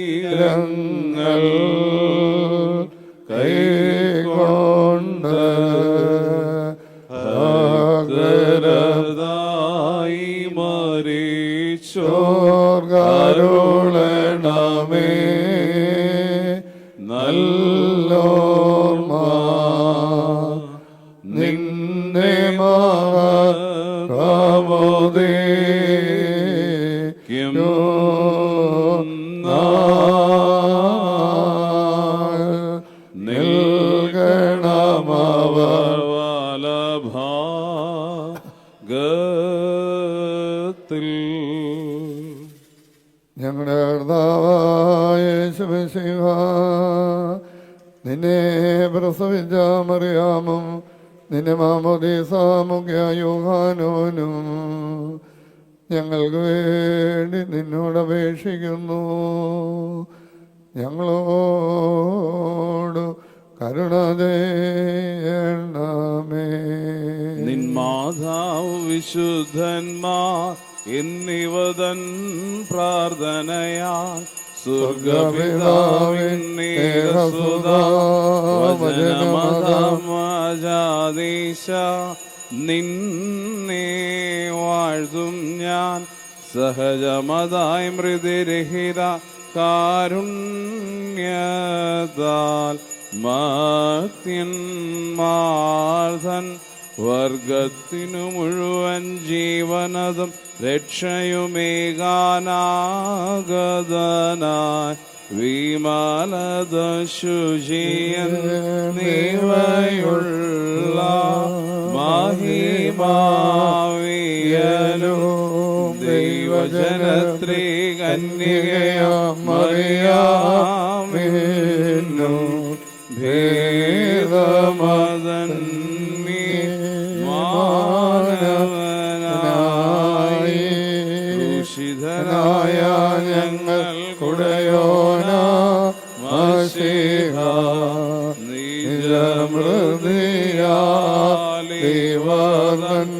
ശരീരങ്ങൾ കൈകൊണ്ട് അഗ്രതായി മരിച്ചോർഗരുളണമേ നല്ലോർമ്മ നിന്നെ മഹത്വമോദി ഞങ്ങളുടെ കർത്താവായ യേശുമിശിഹ, നിന്നെ പ്രസവിച്ച മറിയാമും നിന്നെ മാമോദീസ മുഖ്യ യോഹാനോനും ഞങ്ങൾക്ക് വേണ്ടി നിന്നോട് അപേക്ഷിക്കുന്നു. ഞങ്ങളോട് കരുണ ചെയ്യണമേ. നിൻ മാതാവ് വിശുദ്ധന്മാർ എന്നിവതൻ പ്രാർത്ഥനയാ സ്വർഗപിതാവിന്നേരസുതാവചനമതമജാദീശ നിന്നെ വാഴ്ത്തും ഞാൻ സഹജമതായി മൃതിരഹിത കാരുണ്യതാൽ മർത്യന്മാർധൻ വർഗത്തിനു മുഴുവൻ ജീവനതും രക്ഷയുമേകാനാഗതനായി വിമലത ശുചിയൻ നീവയുള്ള മഹിമാവിയലും ദൈവജനത്രീ കന്യകയാം മറിയാമിന്നു ഭേദമതൻ ക്രൂശിതനായ ഞങ്ങൾ കുടയോന മശീഹ നിജമൃതിയാലിവൻ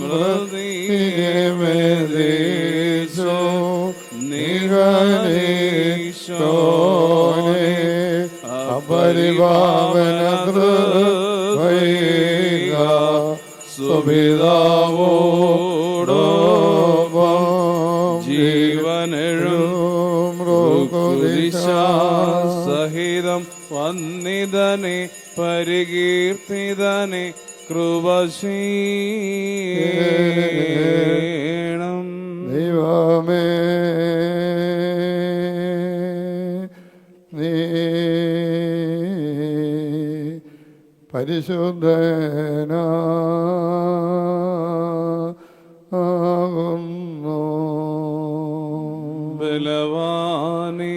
മൃതിയേമേദേശോ നിഗനീശോനെ അപരിപാവന കൃപൈക സുപിതാവോടൊപ്പം ജീവനെഴും സഹിതം വന്നിതനെ പരികീർത്തിതനെ കൃപശീണം. ദൈവമേ, നീ പരിശുദ്ധനാകുന്നു. ബലവാനേ,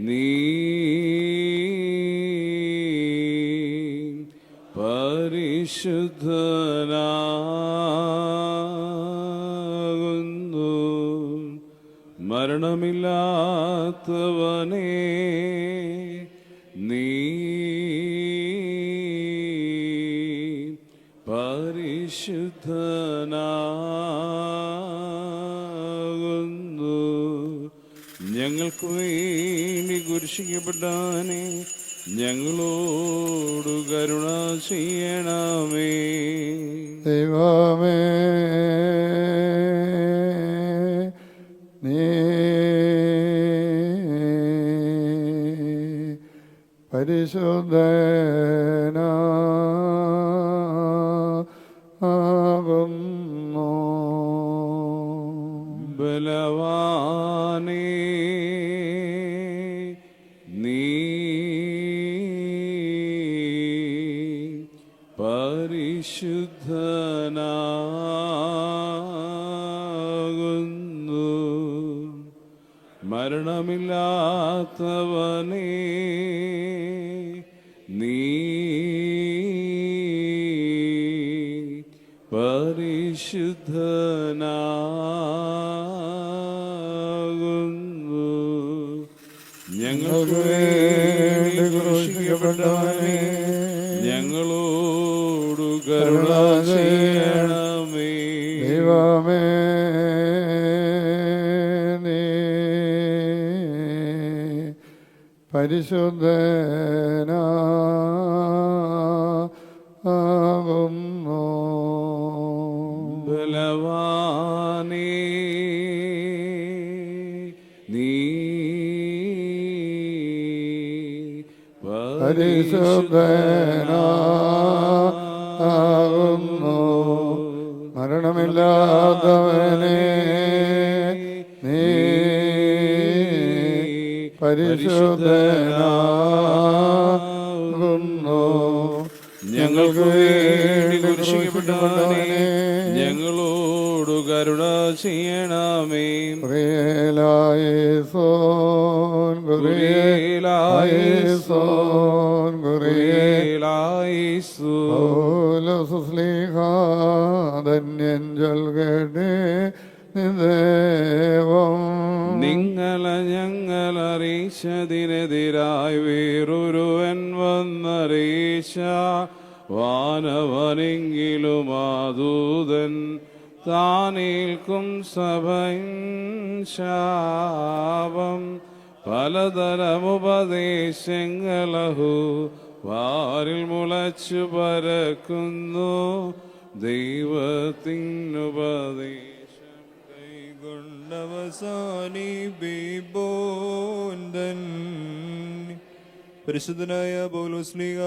നീ പരിശുദ്ധനാകുന്നു. മരണമില്ലാത്തവനേ, നീ പരിശുദ്ധനാകുന്നു. ഞങ്ങൾക്ക് വേണ്ടി കുരിശിക്കപ്പെട്ടാനെ ഞങ്ങളോട് കരുണ ചെയ്യണമേ. ദൈവമേ, നീ പരിശുദ്ധനാകുന്നു. ബലവാനേ, നീ പരിശുദ്ധനാകുന്നു. മരണമില്ലാത്തവനേ, നീ പരിശുദ്ധനാകുന്നു. ഞങ്ങൾക്ക് വേണ്ടി ക്രൂശിക്കപ്പെട്ടവനേ, ഞങ്ങളോട് കരുണ ചെയ്യണമേ. ദൈവമേ നീ പരിശുദ്ധനാകുന്നു. ബലവാനേ നീ പരിശുദ്ധനാകുന്നു. മരണമില്ലാത്തവനെ നീ പരിശുദ്ധനാകുന്നു. ഞങ്ങൾക്ക് വേണ്ടി കുരിശിക്കപ്പെട്ടവനെ ഞങ്ങളോട് കരുണ ചെയ്യണമേ. കുറിയേലായിസോൻ കുറിയേലായിസോൻ കുരിയേലായിസു. ധന്യൻ ചൊൽകട്ടെ നിദേവം. നിങ്ങളെ ഞങ്ങളറിയിച്ചതിനെതിരായി വേറൊരുവൻ വന്നറിയിച്ച വാനവനെങ്കിലും ആദൂതൻ താനേൽക്കും സഭൻ ശാപം. പലതരമുപദേശങ്ങളഹു വാരിൽ മുളച്ചു പരക്കുന്നു. ദൈവത്തിനുപദേശം കൈകൊണ്ടവസാനിപ്പിപ്പോൻ. പരിശുദ്ധനായ പൗലോസ്ലീഹ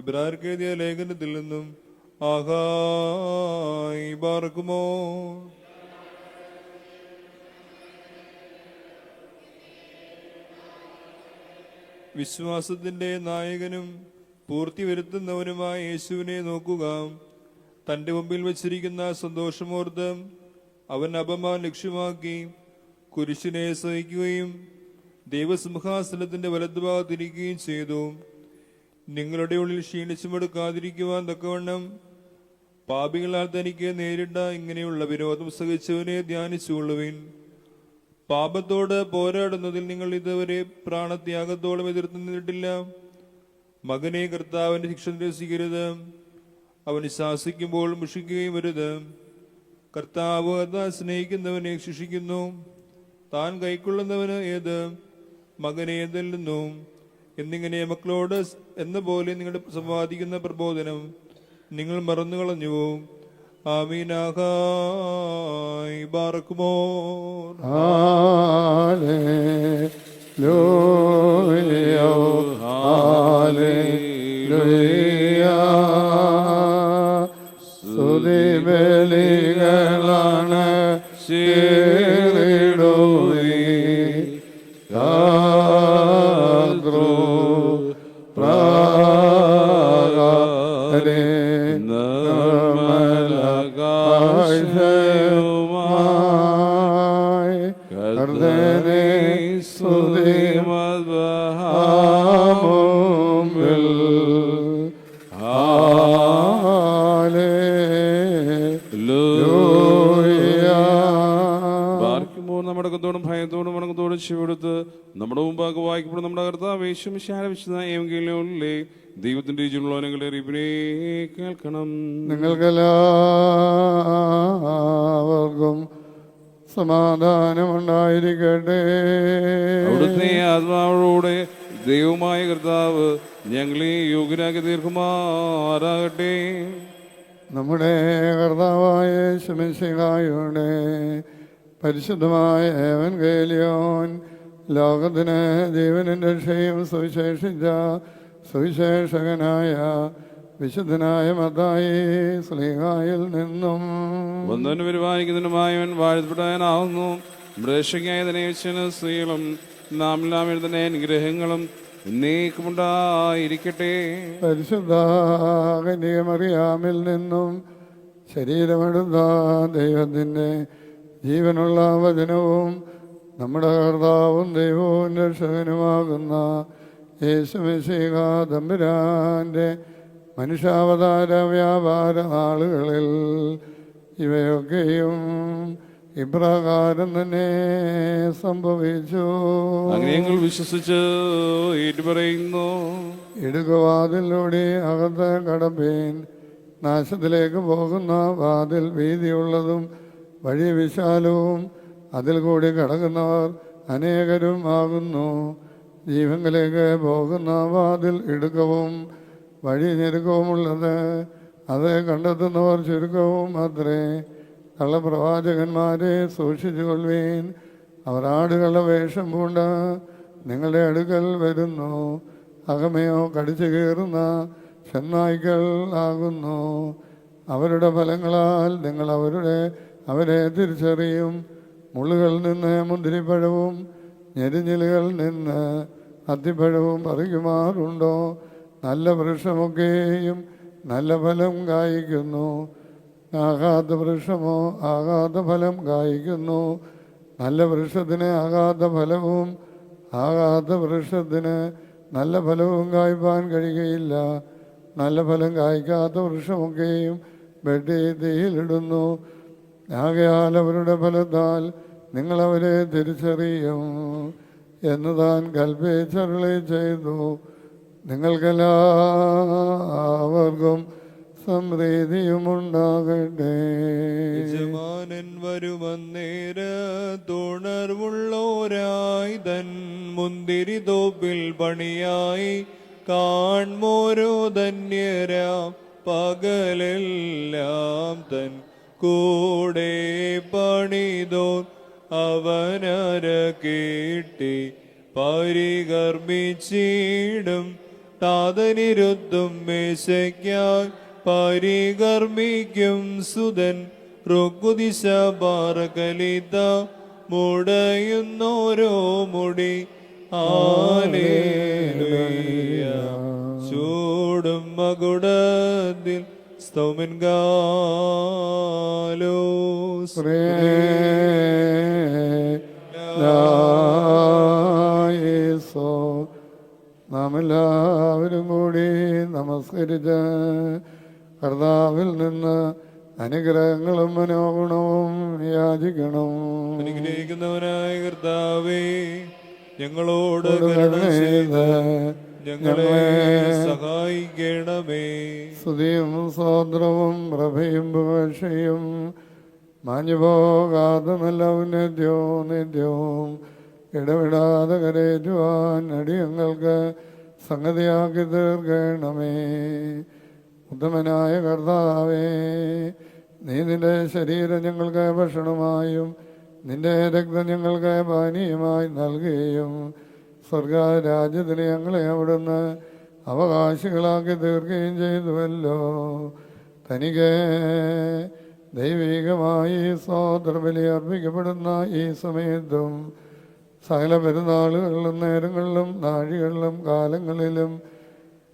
ഇബ്രായർക്ക് എഴുതിയ ലേഖനത്തിൽ നിന്നും ആഹായി പാർക്കുമോ. വിശ്വാസത്തിന്റെ നായകനും പൂർത്തി വരുത്തുന്നവനുമായ യേശുവിനെ നോക്കുക. തന്റെ മുമ്പിൽ വച്ചിരിക്കുന്ന സന്തോഷമോർത്ത് അവൻ അപമാനം ലക്ഷ്യമാക്കി കുരിശിനെ സഹിക്കുകയും ദൈവസിംഹാസനത്തിന്റെ വലതുഭാഗത്തിരിക്കുകയും ചെയ്തു. നിങ്ങളുടെ ഉള്ളിൽ ക്ഷീണിച്ചു മടുക്കാതിരിക്കുവാൻ തക്കവണ്ണം പാപികളാൽ തനിക്ക് നേരിട്ട ഇങ്ങനെയുള്ള വിരോധം സഹിച്ചവനെ ധ്യാനിച്ചുകൊള്ളുവിൻ. പാപത്തോട് പോരാടുന്നതിൽ നിങ്ങൾ ഇതുവരെ പ്രാണത്യാഗത്തോളം എതിർത്ത് നിന്നിട്ടില്ല. മകനെ കർത്താവിന്റെ ശിക്ഷ നിരസിക്കരുത്. അവൻ ശാസിക്കുമ്പോൾ മുഷിക്കുകയും വരുത്. കർത്താവ് താൻ സ്നേഹിക്കുന്നവനെ ശിക്ഷിക്കുന്നു. താൻ കൈക്കൊള്ളുന്നവന് ഏത് മകനെ തല്ലുന്നു എന്നിങ്ങനെ മക്കളോട് എന്ന പോലെ നിങ്ങളുടെ സംവാദിക്കുന്ന പ്രബോധനം നിങ്ങൾ മറന്നുകളഞ്ഞുവോ. ആമീനാഹായി ബാറക്കുമോർ. Hallelujah hallelujah. സ്തുതിബലികളാണ് ചേർന്നിടുവീ. ഭയത്തോടും വണക്കത്തോടും ശിവടുത്ത് നമ്മുടെ മുമ്പാകെ വായിക്കപ്പെടും നമ്മുടെ കർത്താവ് യേശുവിശാലവിശുദ്ധ ദൈവത്തിന്റെ രുചിയുള്ളവനെ അറിയിപ്പിനെ കേൾക്കണം. നിങ്ങൾക്കെല്ലാവർക്കും സമാധാനമുണ്ടായിരിക്കട്ടെ. അവിടുത്തെ ആത്മാവോടെ ദൈവമായ കർത്താവ് ഞങ്ങളെ യോഗ്യരാക്കി തീർക്കുമാറാകട്ടെ. നമ്മുടെ കർത്താവായ യേശുമിശിഹായുടെ പരിശുദ്ധമായ എവൻഗേലിയോൻ ലോകത്തിന് ജീവനും രക്ഷയും സുവിശേഷിച്ച സുവിശേഷകനായ വിശുദ്ധനായ മത്തായി സ്ലീഹായിൽ നിന്നും വന്നവന് പരിപാലിക്കുന്നതിനുമായവൻ വാഴ്ത്തപ്പെടാനാവുന്നു. മൃഷയ്ക്കായതിനെ സ്ത്രീകളും നാം എല്ലാം എഴുതുന്ന അനുഗ്രഹങ്ങളും നീക്കമുണ്ടായിരിക്കട്ടെ. പരിശുദ്ധ കന്യകമറിയാമിൽ നിന്നും ശരീരമെടുത്ത ദൈവത്തിൻ്റെ ജീവനുള്ള വചനവും നമ്മുടെ കർത്താവും ദൈവവും രക്ഷകനുമാകുന്ന യേശുമിശിഹ തമ്പുരാന്റെ മനുഷ്യാവതാര വ്യാപാര നാളുകളിൽ ഇവയൊക്കെയും ഇപ്രകാരം തന്നെ സംഭവിച്ചു. അങ്ങനെ ഞങ്ങൾ വിശ്വസിച്ച് ഏറ്റുപറയുന്നു. ഇടുകവാതിലൂടെ അകത്ത് കടപ്പേൻ. നാശത്തിലേക്ക് പോകുന്ന വാതിൽ വീതിയുള്ളതും വഴി വിശാലവും അതിൽ കൂടി കടക്കുന്നവർ അനേകരും ആകുന്നു. ജീവങ്കിലേക്ക് പോകുന്ന വാതിൽ ഇടുക്കവും വഴി ഞെരുക്കവുമുള്ളത്, അത് കണ്ടെത്തുന്നവർ ചുരുക്കവും അത്രേ. കള്ളപ്രവാചകന്മാരെ സൂക്ഷിച്ചുകൊള്ളുവീൻ. അവർ ആടുകളുടെ വേഷം പൂണ്ട് നിങ്ങളുടെ അടുക്കൽ വരുന്നു. അകമയോ കടിച്ചു കീറുന്ന ചെന്നായ്ക്കൾ ആകുന്നു. അവരുടെ ഫലങ്ങളാൽ നിങ്ങൾ അവരെ തിരിച്ചറിയും. മുള്ളുകളിൽ നിന്ന് മുന്തിരിപ്പഴവും ഞെരിഞ്ഞിലുകളിൽ നിന്ന് അത്തിപ്പഴവും പറിക്കുമാറുണ്ടോ? നല്ല വൃക്ഷമൊക്കെയും നല്ല ഫലം കായ്ക്കുന്നു. ആകാത്ത വൃക്ഷമോ ആകാത്ത ഫലം കായ്ക്കുന്നു. നല്ല വൃക്ഷത്തിന് ആകാത്ത ഫലവും ആകാത്ത വൃക്ഷത്തിന് നല്ല ഫലവും കായ്പാൻ കഴിയുകയില്ല. നല്ല ഫലം കായ്ക്കാത്ത വൃക്ഷമൊക്കെയും വെട്ടി തീയിലിടുന്നു. ആകയാൽ അവരുടെ ഫലത്താൽ നിങ്ങളവരെ തിരിച്ചറിയും എന്ന് താൻ കൽപ്പിച്ചരുളി ചെയ്തു. നിങ്ങൾക്കെല്ലാവർക്കും സമൃദ്ധിയുമുണ്ടാകട്ടെ. യജമാനൻ വരുമന്നേരത്തുണർവുള്ളോരായി തൻ മുന്തിരി തോപ്പിൽ പണിയായി കാൺമോരോ ധന്യരാം പകലെല്ലാം തൻ കൂടെ പണിതോർ അവനര കീട്ടി പരികർമ്മിച്ചിടും. താതനിരുത്തും മേശയ്ക്കായി പരികർമ്മിക്കും സുതൻ. റുക്കുദിശ പാറകലിത മുടയുന്നോരോ മുടി. ആലേലുയ്യ ചൂടും മകുടത്തിൽ സ്തോമൻകാലോസ്. നാം എല്ലാവരും കൂടി നമസ്കരിച്ച് കർത്താവിൽ നിന്ന് അനുഗ്രഹങ്ങളും മനോഗുണവും യാചിക്കണം. അനുഗ്രഹിക്കുന്നവനായ കർത്താവേ, ഞങ്ങളോട് കരുണ ചെയ്ത് ഞങ്ങളെ സഹായിക്കണമേ. സ്തുതിയും സ്തോത്രവും പ്രഭയും പുകഴ്ചയും മാഞ്ഞുപോകാതെ നല്ല ഉന്നത്യവും നിത്യവും ഇടവിടാതെ കരേറ്റുവാൻ അടിയങ്ങൾക്ക് സംഗതിയാക്കി തീർക്കണമേ. ഉത്തമനായ കർത്താവേ, നീ നിന്റെ ശരീരം ഞങ്ങൾക്ക് ഭക്ഷണമായും നിന്റെ രക്തം ഞങ്ങൾക്ക് പാനീയമായി നൽകുകയും സ്വർഗരാജ്യത്തിന് ഞങ്ങളെ അവിടുന്ന് അവകാശികളാക്കി തീർക്കുകയും ചെയ്തുവല്ലോ. തനിക്ക് ദൈവികമായി സ്തോത്രബലി അർപ്പിക്കപ്പെടുന്ന ഈ സമയത്തും സകല പെരുന്നാളുകളിലും നേരങ്ങളിലും നാഴികളിലും കാലങ്ങളിലും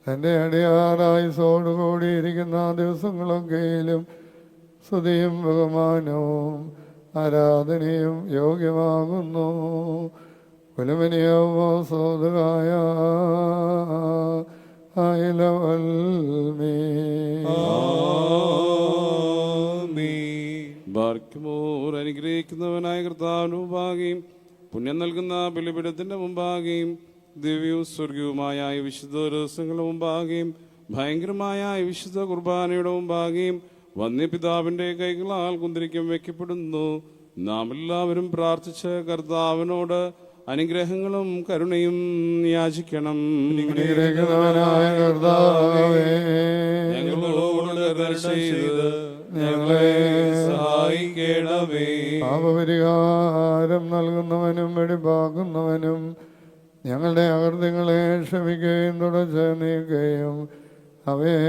തൻ്റെ അടിയാറായുസോടുകൂടിയിരിക്കുന്ന ദിവസങ്ങളൊക്കെയിലും സ്തുതിയും ബഹുമാനവും ആരാധനയും യോഗ്യമാകുന്നു. കുലമനിയാവോ സോദകായ ബാർക്കുമോർ അനുഗ്രഹിക്കുന്നവനായ കർത്താവിന് മുമ്പാകെയും പുണ്യം നൽകുന്ന ബലിപീഠത്തിന്റെ മുമ്പാകെയും ദിവ്യവും സ്വർഗീയവുമായ ഈ വിശുദ്ധ ദിവസങ്ങളുടെ മുമ്പാകെയും ഭയങ്കരമായ ഈ വിശുദ്ധ കുർബാനയുടെ മുമ്പാകെയും വന്യപിതാവിന്റെ കൈകളാൽ കുന്തിരിക്കം വയ്ക്കപ്പെടുന്നു. നാം എല്ലാവരും പ്രാർത്ഥിച്ച് കർത്താവിനോട് അനുഗ്രഹങ്ങളും കരുണയും യാചിക്കണം. ഞങ്ങളോട് കരുണ ചെയ്ത് ഞങ്ങളെ സഹായിക്കണമേ. പാപപരിഹാരം നൽകുന്നവനും വെടിപ്പാക്കുന്നവനും ഞങ്ങളുടെ അകൃത്യങ്ങളെ ക്ഷമിക്കുകയും തുടച്ച് നീക്കുകയും അവയെ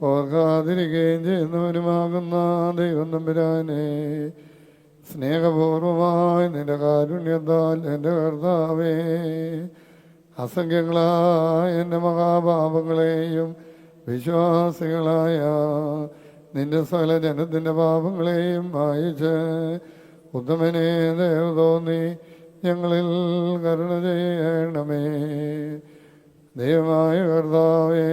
ഓർക്കാതിരിക്കുകയും ചെയ്യുന്നവനുമാകുന്ന ദൈവം തമ്പുരാനെ, സ്നേഹപൂർവമായി നിന്റെ കാരുണ്യത്താൽ എൻ്റെ കർത്താവേ, അസംഖ്യങ്ങളായ എൻ്റെ മഹാപാപങ്ങളെയും വിശ്വാസികളായ നിന്റെ സകല ജനത്തിൻ്റെ പാപങ്ങളെയും വായിച്ച് ഉത്തമനെ ദയവ് തോന്നി ഞങ്ങളിൽ കരുണ ചെയ്യണമേ. ദൈവമായ കർത്താവേ,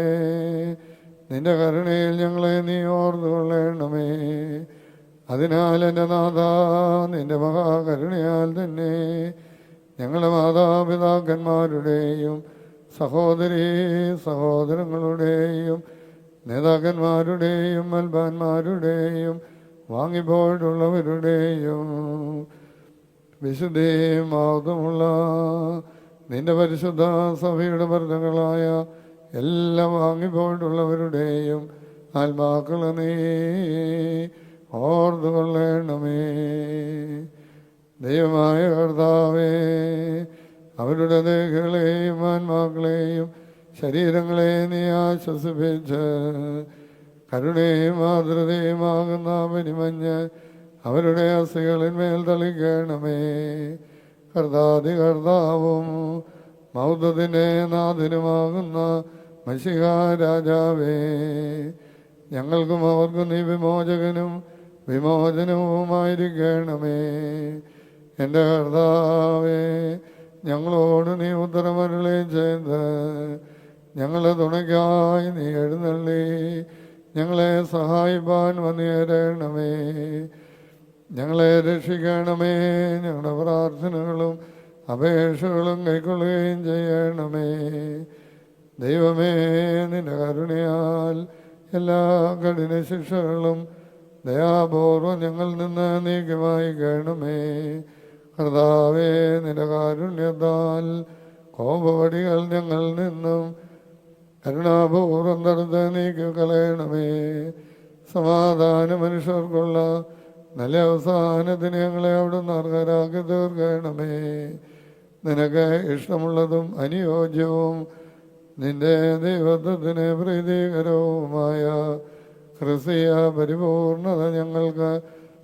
നിന്റെ കരുണയിൽ ഞങ്ങളെ നീ ഓർത്തുകൊള്ളണമേ. അതിനാൽ എൻ്റെ നാഥ, നിന്റെ മഹാകരുണയാൽ തന്നെ ഞങ്ങളുടെ മാതാപിതാക്കന്മാരുടെയും സഹോദരീ സഹോദരങ്ങളുടെയും നേതാക്കന്മാരുടെയും മൽബാന്മാരുടെയും വാങ്ങിപ്പോയിട്ടുള്ളവരുടെയും വിശുദ്ധിയും മഹത്വമുള്ള നിന്റെ പരിശുദ്ധ സഭയുടെ ഭരണങ്ങളായ എല്ലാം വാങ്ങിപ്പോയിട്ടുള്ളവരുടെയും ആത്മാക്കളെ നീ ഓർത്ത് കൊള്ളണമേ. ദൈവമായ കർത്താവേ, അവരുടെ ദേഹങ്ങളെയും ആത്മാക്കളെയും ശരീരങ്ങളെ നീ ആശ്വസിപ്പിച്ച് കരുണയും മാതൃതയുമാകുന്ന പരിമഞ്ഞ് അവരുടെ അസ്ഥികളിന്മേൽ തളിക്കണമേ. കർത്താതി കർത്താവും മൗതത്തിൻ്റെ നാഥനുമാകുന്ന മശിഹ രാജാവേ, ഞങ്ങൾക്കും അവർക്കും നീ വിമോചകനും വിമോചനവുമായിരിക്കണമേ. എൻ്റെ കർത്താവേ, ഞങ്ങളോട് നീ ഉത്തരമരുളുകയും ചെയ്ത് ഞങ്ങളെ തുണയ്ക്കായി നീ എഴുന്നള്ളി ഞങ്ങളെ സഹായിപ്പാൻ വന്നേരണമേ. ഞങ്ങളെ രക്ഷിക്കണമേ. ഞങ്ങളുടെ പ്രാർത്ഥനകളും അപേക്ഷകളും കൈക്കൊള്ളുകയും ചെയ്യണമേ. ദൈവമേ, നിന്റെ കരുണയാൽ എല്ലാ കഠിന ശിക്ഷകളും ദയാപൂർവം ഞങ്ങളിൽ നിന്ന് നീക്കി മായ്ക്കണമേ. കർത്താവേ, നിന്റെ കാരുണ്യത്താൽ കോപവടികൾ ഞങ്ങളിൽ നിന്നും കരുണാപൂർവം തടുത്ത് നീക്കി കളയണമേ. സമാധാന മനുഷ്യർക്കുള്ള നല്ല അവസാനത്തിന് ഞങ്ങളെ അവിടുന്ന് അർഹരാക്കി തീർക്കണമേ. നിനക്ക് ഇഷ്ടമുള്ളതും അനുയോജ്യവും നിന്റെ ദൈവത്വത്തിന് പ്രീതികരവുമായ ക്രിസ്തീയ പരിപൂർണത ഞങ്ങൾക്ക്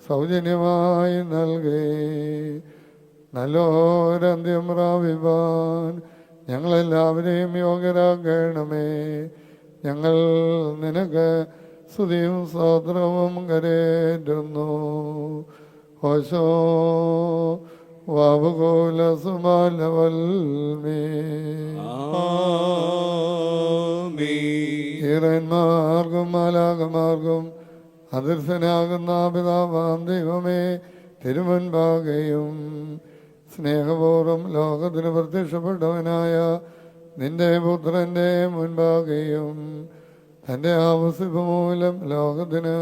സൗജന്യമായി നൽകി നല്ലൊരന്ത്യം പ്രാപിപ്പാൻ ഞങ്ങളെല്ലാവരെയും യോഗ്യരാക്കണമേ. ഞങ്ങൾ നിനക്ക് സ്തുതിയും സ്തോത്രവും കരേറ്റുന്നു. ഓശോ വാബുകോല സുമാലവൽമേ. ഈറന്മാർക്കും മാലാകമാർക്കും അദൃശ്യനാകുന്ന പിതാവാം ദൈവമേ, തിരുമുൻപാകെയും സ്നേഹപൂർവ്വം ലോകത്തിന് പ്രത്യക്ഷപ്പെട്ടവനായ നിന്റെ പുത്രൻ്റെ മുൻപാകെയും തൻ്റെ ആവസിപ്പ് മൂലം ലോകത്തിന്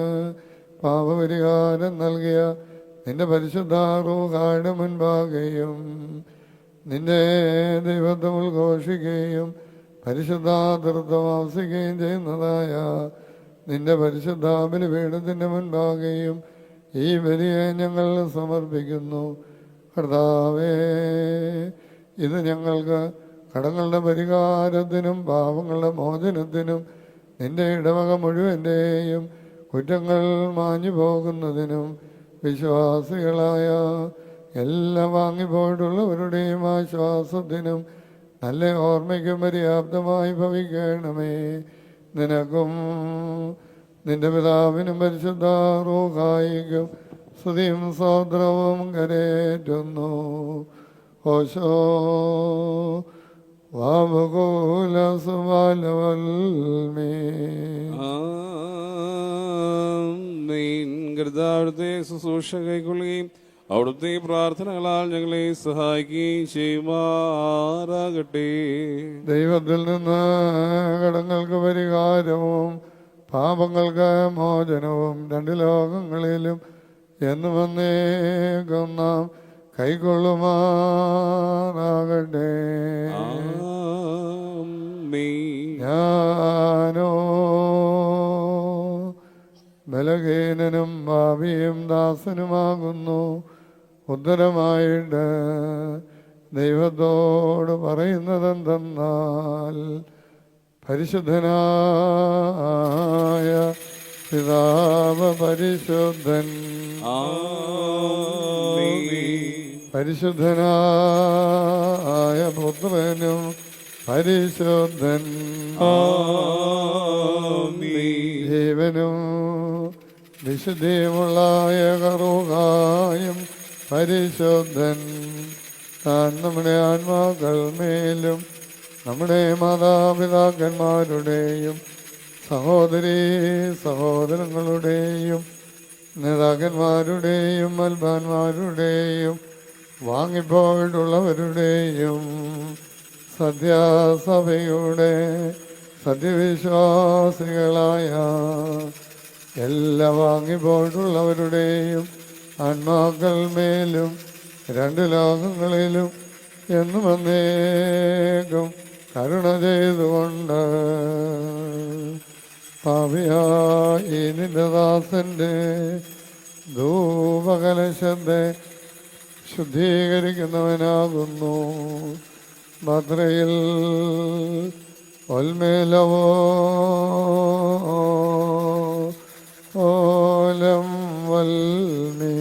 പാപപരിഹാരം നൽകിയ നിന്റെ പരിശുദ്ധ റൂഹായുടെ മുൻപാകെയും നിന്റെ ദൈവത്വം ഉദ്ഘോഷിക്കുകയും പരിശുദ്ധാതൃത്വം ആവസിക്കുകയും ചെയ്യുന്നതായ നിന്റെ പരിശുദ്ധ ബലിപീഠത്തിൻ്റെ മുൻപാകെയും ഈ ബലിയെ ഞങ്ങൾ സമർപ്പിക്കുന്നു. കർത്താവേ, ഇത് ഞങ്ങൾക്ക് കടങ്ങളുടെ പരിഹാരത്തിനും പാപങ്ങളുടെ മോചനത്തിനും നിന്റെ ഇടവക മുഴുവൻ്റെയും കുറ്റങ്ങൾ മാഞ്ഞു പോകുന്നതിനും വിശ്വാസികളായ എല്ലാ വാങ്ങിപ്പോയിട്ടുള്ളവരുടെയും ആശ്വാസത്തിനും നല്ല ഓർമ്മയ്ക്കും പര്യാപ്തമായി ഭവിക്കണമേ. നിനക്കും നിന്റെ പിതാവിനും പരിശുദ്ധ റൂഹായിക്കും സ്തുതിയും സ്തോത്രവും കരേറ്റുന്നു. ഓശോ വാബുകൂല സുബാലവൽമേ. കർത്താവിടുത്തെ ശുശ്രൂഷ കൈക്കൊള്ളുകയും അവിടുത്തെ പ്രാർത്ഥനകളാൽ ഞങ്ങളെ സഹായിക്കുകയും ചെയ്യുമാറാകട്ടെ. ദൈവത്തിൽ നിന്ന് കടങ്ങൾക്ക് പരിഹാരവും പാപങ്ങൾക്ക് മോചനവും രണ്ട് ലോകങ്ങളിലും എന്നു വന്നേക്കും നാം കൈക്കൊള്ളുമാറാകട്ടെ. ഞാനോ ബലഹീനനും ഭാവിയും ദാസനുമാകുന്നു. ഉത്തരമായിട്ട് ദൈവത്തോട് പറയുന്നതെന്തെന്നാൽ, പരിശുദ്ധനായ പിതാവ് പരിശുദ്ധൻ, പരിശുദ്ധനായ പുത്രനും പരിശുദ്ധൻ, ജീവനും വിശുദ്ധിയുമുള്ള ഏകറൂഹായും പരിശുദ്ധൻ, താൻ നമ്മുടെ ആത്മാക്കൾ മേലും നമ്മുടെ മാതാപിതാക്കന്മാരുടെയും സഹോദരീ സഹോദരങ്ങളുടെയും നേതാക്കന്മാരുടെയും മൽബാന്മാരുടെയും വാങ്ങിപ്പോയിട്ടുള്ളവരുടെയും സത്യസഭയുടെ സത്യവിശ്വാസികളായ എല്ലാ വാങ്ങിപ്പോയിട്ടുള്ളവരുടെയും ആത്മാക്കൾ മേലും രണ്ട് ലോകങ്ങളിലും എന്നും എന്നേക്കും കരുണ ചെയ്തുകൊണ്ട് പാപിയായി നിന്റെ ദാസന്റെ ധൂപകലശത്തെ ശുദ്ധീകരിക്കുന്നവനാകുന്നു. ഭദ്രയിൽ ഒൽമേലവോ ഓലം വൽമേ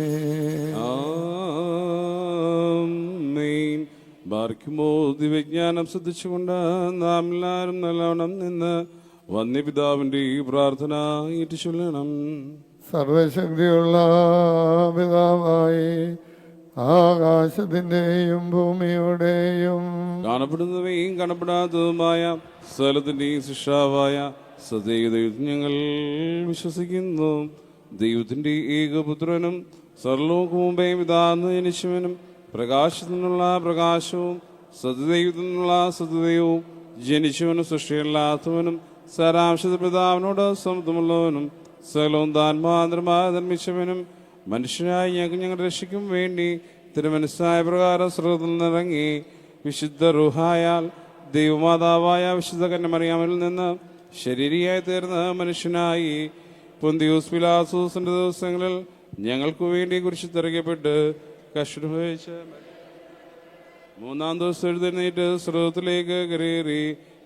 ആമേൻ. ബാർക്കുമോ ദിവ്യജ്ഞാനം ശ്രദ്ധിച്ചുകൊണ്ട് നാം എല്ലാവരും നല്ലവണ്ണം നിന്ന് വന്യപിതാവിന്റെ ഈ പ്രാർത്ഥന ഏറ്റുചൊല്ലണം. സർവശക്തിയുള്ള പിതാവായി ആകാശത്തിന്റെയും ഭൂമിയുടെയും കാണപ്പെടുന്നവയും കാണപ്പെടാത്തതുമായ സ്ഥലത്തിന്റെയും സൃഷ്ടാവായ സദൈവദൈവത്തിൽ ഞങ്ങൾ വിശ്വസിക്കുന്നു. ദൈവത്തിന്റെ ഏകപുത്രനും സർവലോകമുമ്പേ പിതാന്ന് ജനിച്ചവനും പ്രകാശത്തിൽ നിന്നുള്ള പ്രകാശവും സത്യദൈവത്തിൽ നിന്നുള്ള സത്യദൈവവും ജനിച്ചവനും സൃഷ്ടിയല്ലാത്തവനും സാരാംശത പിതാവിനോട് സമത്വമുള്ളവനും സകലവും താൻ മാന്ത്രമായി നിർമ്മിച്ചവനും മനുഷ്യനായി ഞങ്ങളുടെ രക്ഷയ്ക്കും വേണ്ടി തിരുമനസ്സായ പ്രകാരം സ്വർഗ്ഗത്തിൽ നിന്നിറങ്ങി വിശുദ്ധ റുഹായാൽ ദൈവമാതാവായ വിശുദ്ധ കന്യമറിയാമിൽ നിന്ന് ശരീരിയായി തീർന്ന മനുഷ്യനായി പൊന്തിയൂസ് പിലാത്തോസിന്റെ ദിവസങ്ങളിൽ ഞങ്ങൾക്ക് വേണ്ടി കുരിശിൽ തറയ്ക്കപ്പെട്ട് കഷ്ടമനുഭവിച്ച് മൂന്നാം ദിവസം എഴുന്നേറ്റ് സ്വർഗ്ഗത്തിലേക്ക് കയറി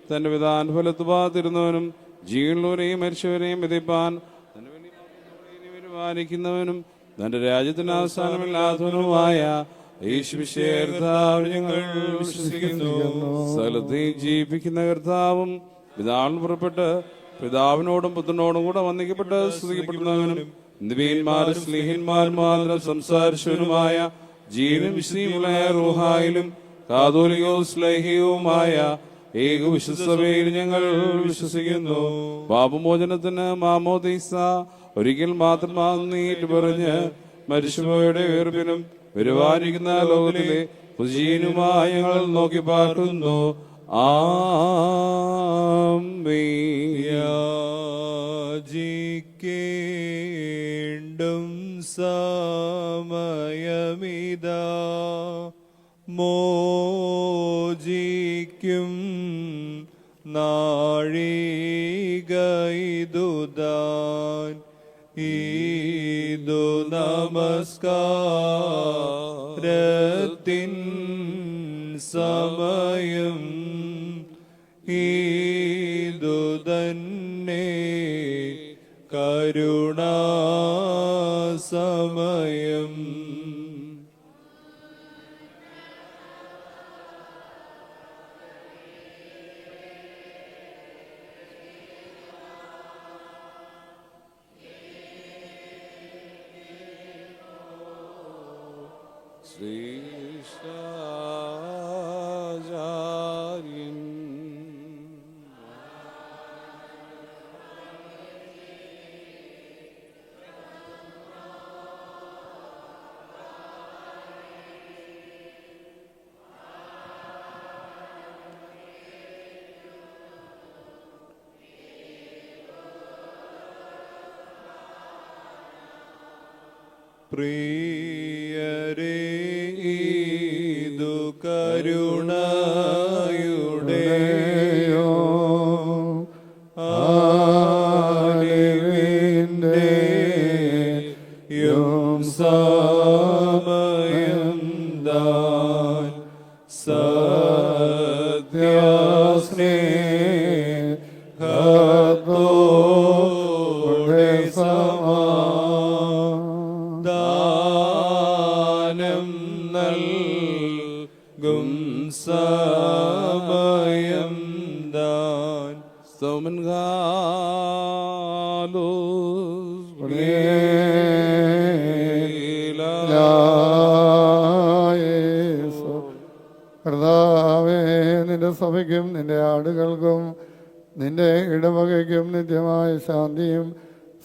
തന്റെ വിധാനഫലത്ത് പാത്തിരുന്നവനും ജീവനുള്ളവരെയും മരിച്ചവരെയും വിധിപ്പാൻ പരിപാലിക്കുന്നവനും തന്റെ രാജ്യത്തിന് അവസാനമില്ലാത്തവനുമായ യേശുവിശേഷ ഞങ്ങൾ വിശ്വസിക്കുന്നു. സകലത്തെയും ജീവിപ്പിക്കുന്ന കർത്താവും പിതാവിന് പുറപ്പെട്ട് പിതാവിനോടും പുത്രനോടും കൂടെ വന്ദിക്കപ്പെട്ട് സ്തുതിക്കപ്പെടുന്നവനും നിബിയന്മാരും സ്നേഹന്മാരും മാത്രം സംസാരിച്ചവനുമായ ജീവനും വിശ്രീമുള്ള റൂഹായിലും കാതോലികവും സ്ലേഹികവുമായ ഏകവിശ്വസഭയിൽ ഞങ്ങൾ വിശ്വസിക്കുന്നു. പാപമോചനത്തിന് മാമോദീസ ഒരിക്കൽ മാത്രമാന്നീറ്റ് പറഞ്ഞ് മരിച്ചുപോയുടെ ഉയർപ്പിനും വരുവാനിരിക്കുന്ന ലോകത്തിലെ പുതിയനുമായി ഞങ്ങൾ നോക്കി പാർക്കുന്നു. യാചിക്കേണ്ടും സമയമിതാ മോചിക്കും നാഴികൈതുദാൻ ഈദു നമസ്കാരത്തിൻ സമയം ഈദു തന്നെ കരുണാസമയം. ശ്രീഷ്ടാചാര്യൻ പ്രിയരേ ഈദു കരുണയുടെയോ ആലിവിന്റെയും സമയം ദാൻ സത്യസ്നേഹത്തോടെ ദാനം നൽകും സമയം ദാൻ കർത്താവേ, നിന്റെ സഭയ്ക്കും നിന്റെ ആടുകൾക്കും നിന്റെ ഇടവകയ്ക്കും നിത്യമായ ശാന്തിയും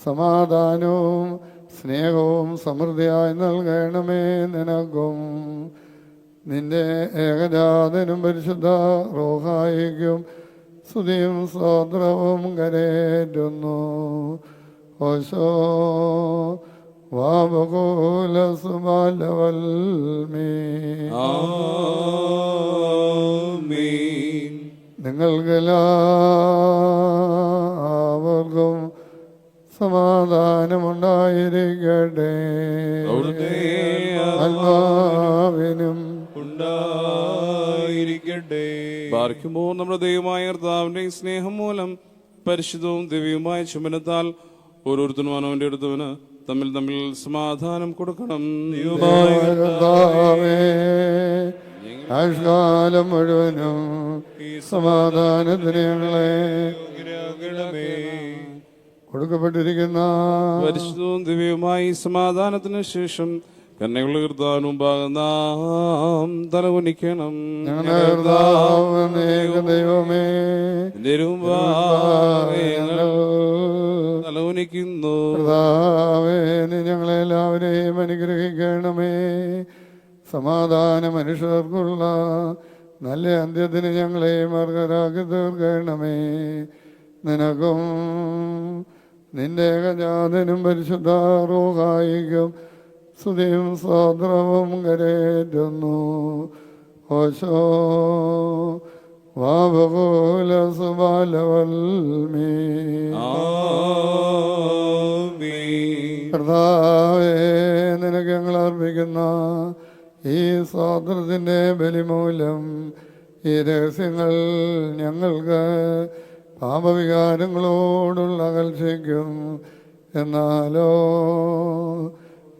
സമാധാനവും സ്നേഹവും സമൃദ്ധിയായി നൽകണമേ. നിനക്കും നിന്റെ ഏകജാതനും പരിശുദ്ധ റോഹായിക്കും സ്തുതിയും സ്തോത്രവും കരേറ്റുന്നു. ഓശോ വാബകൂല സുബാലവൽമീ ആമീൻ. നിങ്ങൾക്കെല്ലാവർക്കും സമാധാനമുണ്ടായിരിക്കട്ടെ. അവിടുത്തെ ആത്മാവിനും ഉണ്ടായിരിക്കട്ടെ. പാർക്കുമ്പോൾ നമ്മുടെ ദൈവമായ കർത്താവിന്റെ സ്നേഹം മൂലം പരിശുദ്ധവും ദിവ്യവുമായ ചുമനത്താൽ ഓരോരുത്തരും അവനവന്റെ അടുത്തവന് തമ്മിൽ തമ്മിൽ സമാധാനം കൊടുക്കണം. കർത്താവേ, ആയുഷ്കാലം മുഴുവനും സമാധാനത്തിന് ഞങ്ങളെ യോഗ്യരാക്കണമേ. കൊടുക്കപ്പെട്ടിരിക്കുന്ന പരിശുദ്ധവും ദിവ്യവുമായി സമാധാനത്തിന് ശേഷം കന്യകളുടെ കർത്താവിന് മുമ്പാകെ നാം തലകുനിക്കണം. ഞങ്ങളുടെ കർത്താവേ, ദൈവമേ, നിന്റെ മുമ്പാകെ ഞങ്ങൾ തലകുനിക്കുന്നു. കർത്താവേ, നീ ഞങ്ങളെല്ലാവരെയും അനുഗ്രഹിക്കണമേ. സമാധാന മനുഷ്യർക്കുള്ള നല്ല അന്ത്യത്തിന് ഞങ്ങളെയും അർഹരാക്കി തീർക്കണമേ. നിനക്കും നിന്റെ ഏകജാതനും പരിശുദ്ധ റൂഹായിക്കും സ്തുതിയും സ്തോത്രവും കരേറ്റുന്നു. ഓശോ വാബകൂല സുബാലവൽമീ ആമീൻ. കർത്താവേ, നിനക്ക് ഞങ്ങൾ അർപ്പിക്കുന്ന ഈ സ്വാതന്ത്ര്യത്തിൻ്റെ ബലിമൂലം ഈ രഹസ്യങ്ങൾ ഞങ്ങൾക്ക് പാപവികാരങ്ങളോടുള്ള അകൽച്ചയ്ക്കും എന്നാലോ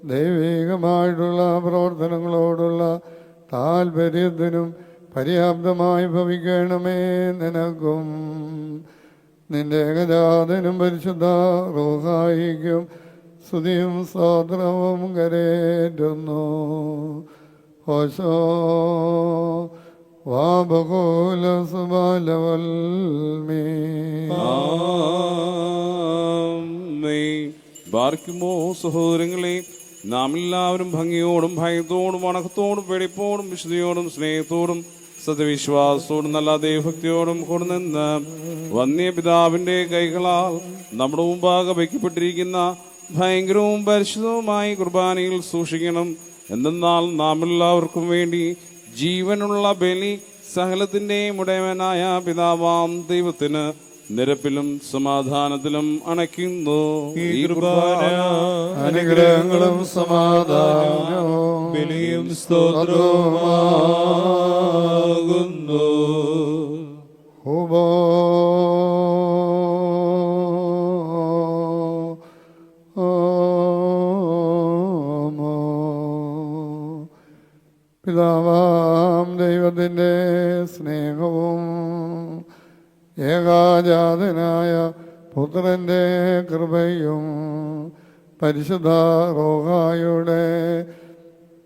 ദൈവികമായിട്ടുള്ള പ്രവർത്തനങ്ങളോടുള്ള താൽപര്യത്തിനും പര്യാപ്തമായി ഭവിക്കണമേ. നിനക്കും നിന്റെ ഏകജാതനും പരിശുദ്ധ റൂഹായിക്കും സ്തുതിയും സ്തോത്രവും കരേറ്റുന്നു. ഓശോ വാബകൂല സുബാലവൽമീ ആമേൻ. ബാർക്കുമോ സഹോദരങ്ങളെ, നാം എല്ലാവരും ഭംഗിയോടും ഭയത്തോടും വണക്കത്തോടും വെടിപ്പോടും വിശുദ്ധിയോടും സ്നേഹത്തോടും സത്യവിശ്വാസത്തോടും നല്ല ദൈവഭക്തിയോടും കൊണ്ടുനിന്ന് വന്യപിതാവിന്റെ കൈകളാൽ നമ്മുടെ മുമ്പാകെ വയ്ക്കപ്പെട്ടിരിക്കുന്ന ഭയങ്കരവും പരിശുദ്ധവുമായി കുർബാനയിൽ സൂക്ഷിക്കണം. എന്തെന്നാൽ നാം എല്ലാവർക്കും വേണ്ടി ജീവനുള്ള ബലി സകലത്തിന്റെയും ഉടയവനായ പിതാവാം ദൈവത്തിന് നിരപ്പിലും സമാധാനത്തിലും അണയ്ക്കുന്നു. ഈ കുർബാന അനുഗ്രഹങ്ങളും സമാധാനവും ബലിയും സ്തോത്രവുമാകുന്നു. ഹുബോ പിതാവാം ദൈവത്തിൻ്റെ സ്നേഹവും ഏകാജാതനായ പുത്രൻ്റെ കൃപയും പരിശുദ്ധ റോഹായുടെ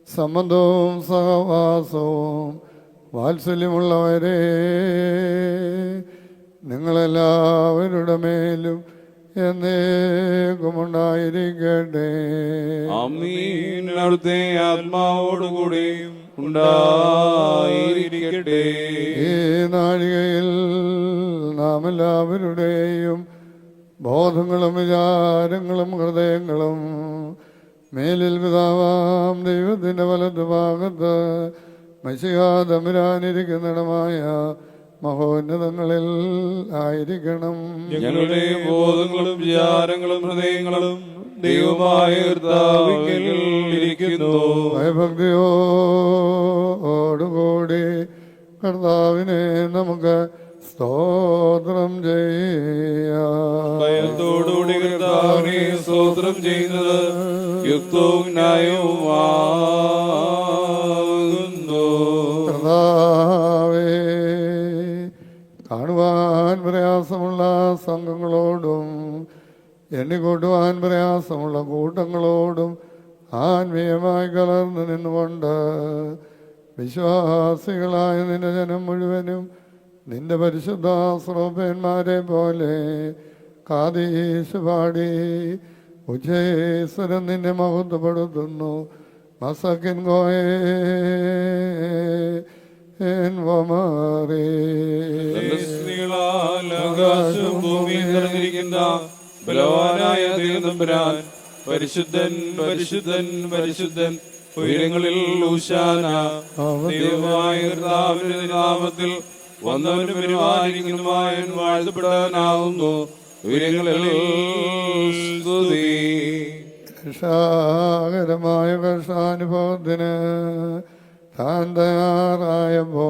സംബന്ധവും സഹവാസവും വാത്സല്യമുള്ളവരെ നിങ്ങളെല്ലാവരുടെ മേലും എന്നേക്കുമുണ്ടായിരിക്കട്ടെ. ആമീൻ. അവിടുത്തെ ആത്മാവോടുകൂടിയും ഉണ്ടായിരിക്കട്ടെ. ഈ നാഴികയിൽ നാം എല്ലാവരുടെയും ബോധങ്ങളും വിചാരങ്ങളും ഹൃദയങ്ങളും മേലിൽ പിതാവാം ദൈവത്തിൻ്റെ വലതുഭാഗത്ത് മശിഹാ തമ്പുരാനിരിക്കുന്നിടമായ മഹോന്നതങ്ങളിൽ ആയിരിക്കണം. ഞങ്ങളുടെ ബോധങ്ങളും വിചാരങ്ങളും ഹൃദയങ്ങളും ദൈവമായ കർത്താവിൽ ഇരിക്കുന്നു. ഭയഭക്തിയോടുകൂടി കർത്താവിനെ നമുക്ക് സ്തോത്രം ചെയ്യാം. ഭയത്തോടുകൂടി കർത്താവിനെ സ്തോത്രം ചെയ്യുന്നത് യുക്തവും ന്യായവുമാകുന്നു. കർത്താവേ, കാണുവാൻ പ്രയാസമുള്ള സംഘങ്ങളോടും എണ്ണിക്കൂട്ടുവാൻ പ്രയാസമുള്ള കൂട്ടങ്ങളോടും ആത്മീയമായി കലർന്നു നിന്നുകൊണ്ട് വിശ്വാസികളായ നിന്റെ ജനം മുഴുവനും നിന്റെ പരിശുദ്ധ ശ്രോപ്പന്മാരെ പോലെ കാതീശ് പാടി ഉച്ചേശ്വരൻ നിന്നെ മഹത്വപ്പെടുത്തുന്നു. മസക്കിൻ ഗോയേ ആകാശവും ഭൂമിയും നിറഞ്ഞിരിക്കുന്ന ബലവാനായ ദൈവതമ്പുരാൻ പരിശുദ്ധൻ പരിശുദ്ധൻ പരിശുദ്ധൻ ഉയരങ്ങളിൽ ഊശാന. ദൈവമായ കർത്താവിന്റെ നാമത്തിൽ വന്നവനും പരിപാലിക്കുന്നതുമായ വാഴ്ത്തപ്പെടാനാവുന്നു. ഉയരങ്ങളിൽ സ്തുതി. രക്ഷാകരമായ കർഷാനുഭവത്തിന് താൻ തയ്യാറായപ്പോൾ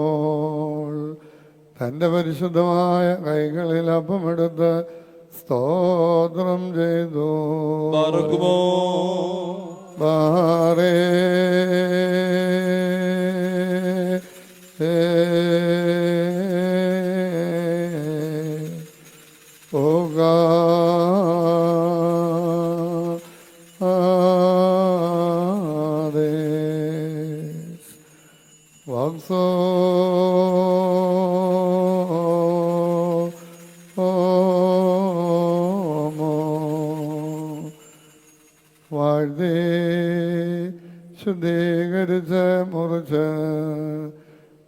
തൻ്റെ പരിശുദ്ധമായ കൈകളിൽ അപ്പമെടുത്ത് സ്തോത്രം ചെയ്തു. പാർക്കുമോ ബാറേ വാക്സോ വാഴ്ത്തി ശുദ്ധീകരിച്ച് മുറിച്ച്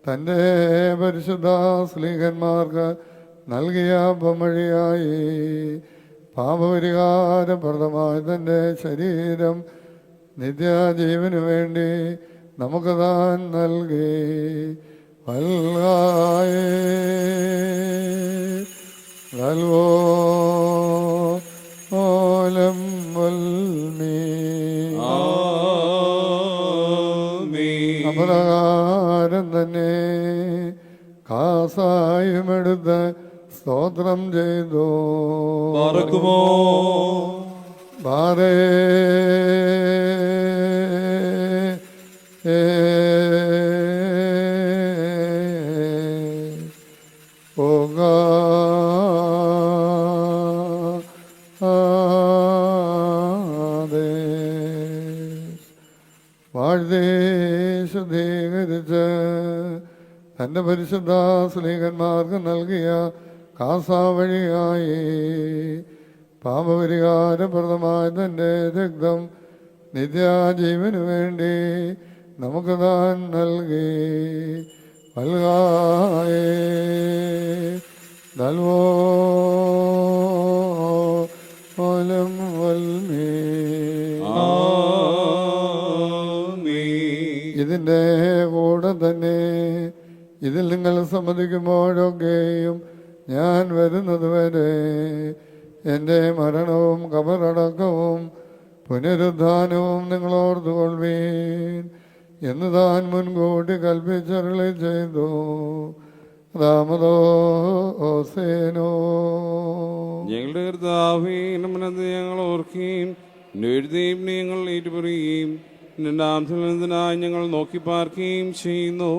തൻ്റെ പരിശുദ്ധ സ്ലീഹന്മാർക്ക് നൽകിയ വഴിയായി പാപപരിഹാരപ്രദമായ തൻ്റെ ശരീരം നിത്യജീവന് വേണ്ടി നമുക്ക് താൻ നൽകി. വൽഗായേ നൽവോ ഓലം വൽമീ. അപ്രകാരം തന്നെ കാസായുമെടുത്ത് സ്തോത്രം ചെയ്തു. പാർക്കുമോ ബാരേ വാഴ്ത്തി ശുദ്ധീകരിച്ച് തൻ്റെ പരിശുദ്ധ സ്ലീഹന്മാർക്ക് നൽകിയ കാസാവഴിയായി പാപപരിഹാരപ്രദമായ തൻ്റെ രക്തം നിത്യജീവന് വേണ്ടി നമുക്ക് താൻ നൽകി. വൽഗായേ നൽവോ ഓലം വൽമീ. ഇതിൻ്റെ കൂടെ തന്നെ ഇതിൽ നിങ്ങൾ സമ്മതിക്കുമ്പോഴൊക്കെയും ഞാൻ വരുന്നത് വരെ എൻ്റെ മരണവും കബറടക്കവും പുനരുദ്ധാനവും നിങ്ങളോർത്തുകൊള്ളുവീൻ എന്ന് താൻ മുൻകൂട്ടി കൽപ്പിച്ചരുളി ചെയ്തു. രാമദോ ഓസേനോ. ഞങ്ങളുടെ കർത്താവേ, നമ്മനത് ഞങ്ങൾ ഓർക്കുകയും എഴുതുകയും ഞങ്ങൾ ഏറ്റുപറയുകയും നിന്റെ നാമത്തിനായി ഞങ്ങൾ നോക്കി പാർക്കുകയും ചെയ്യുന്നു.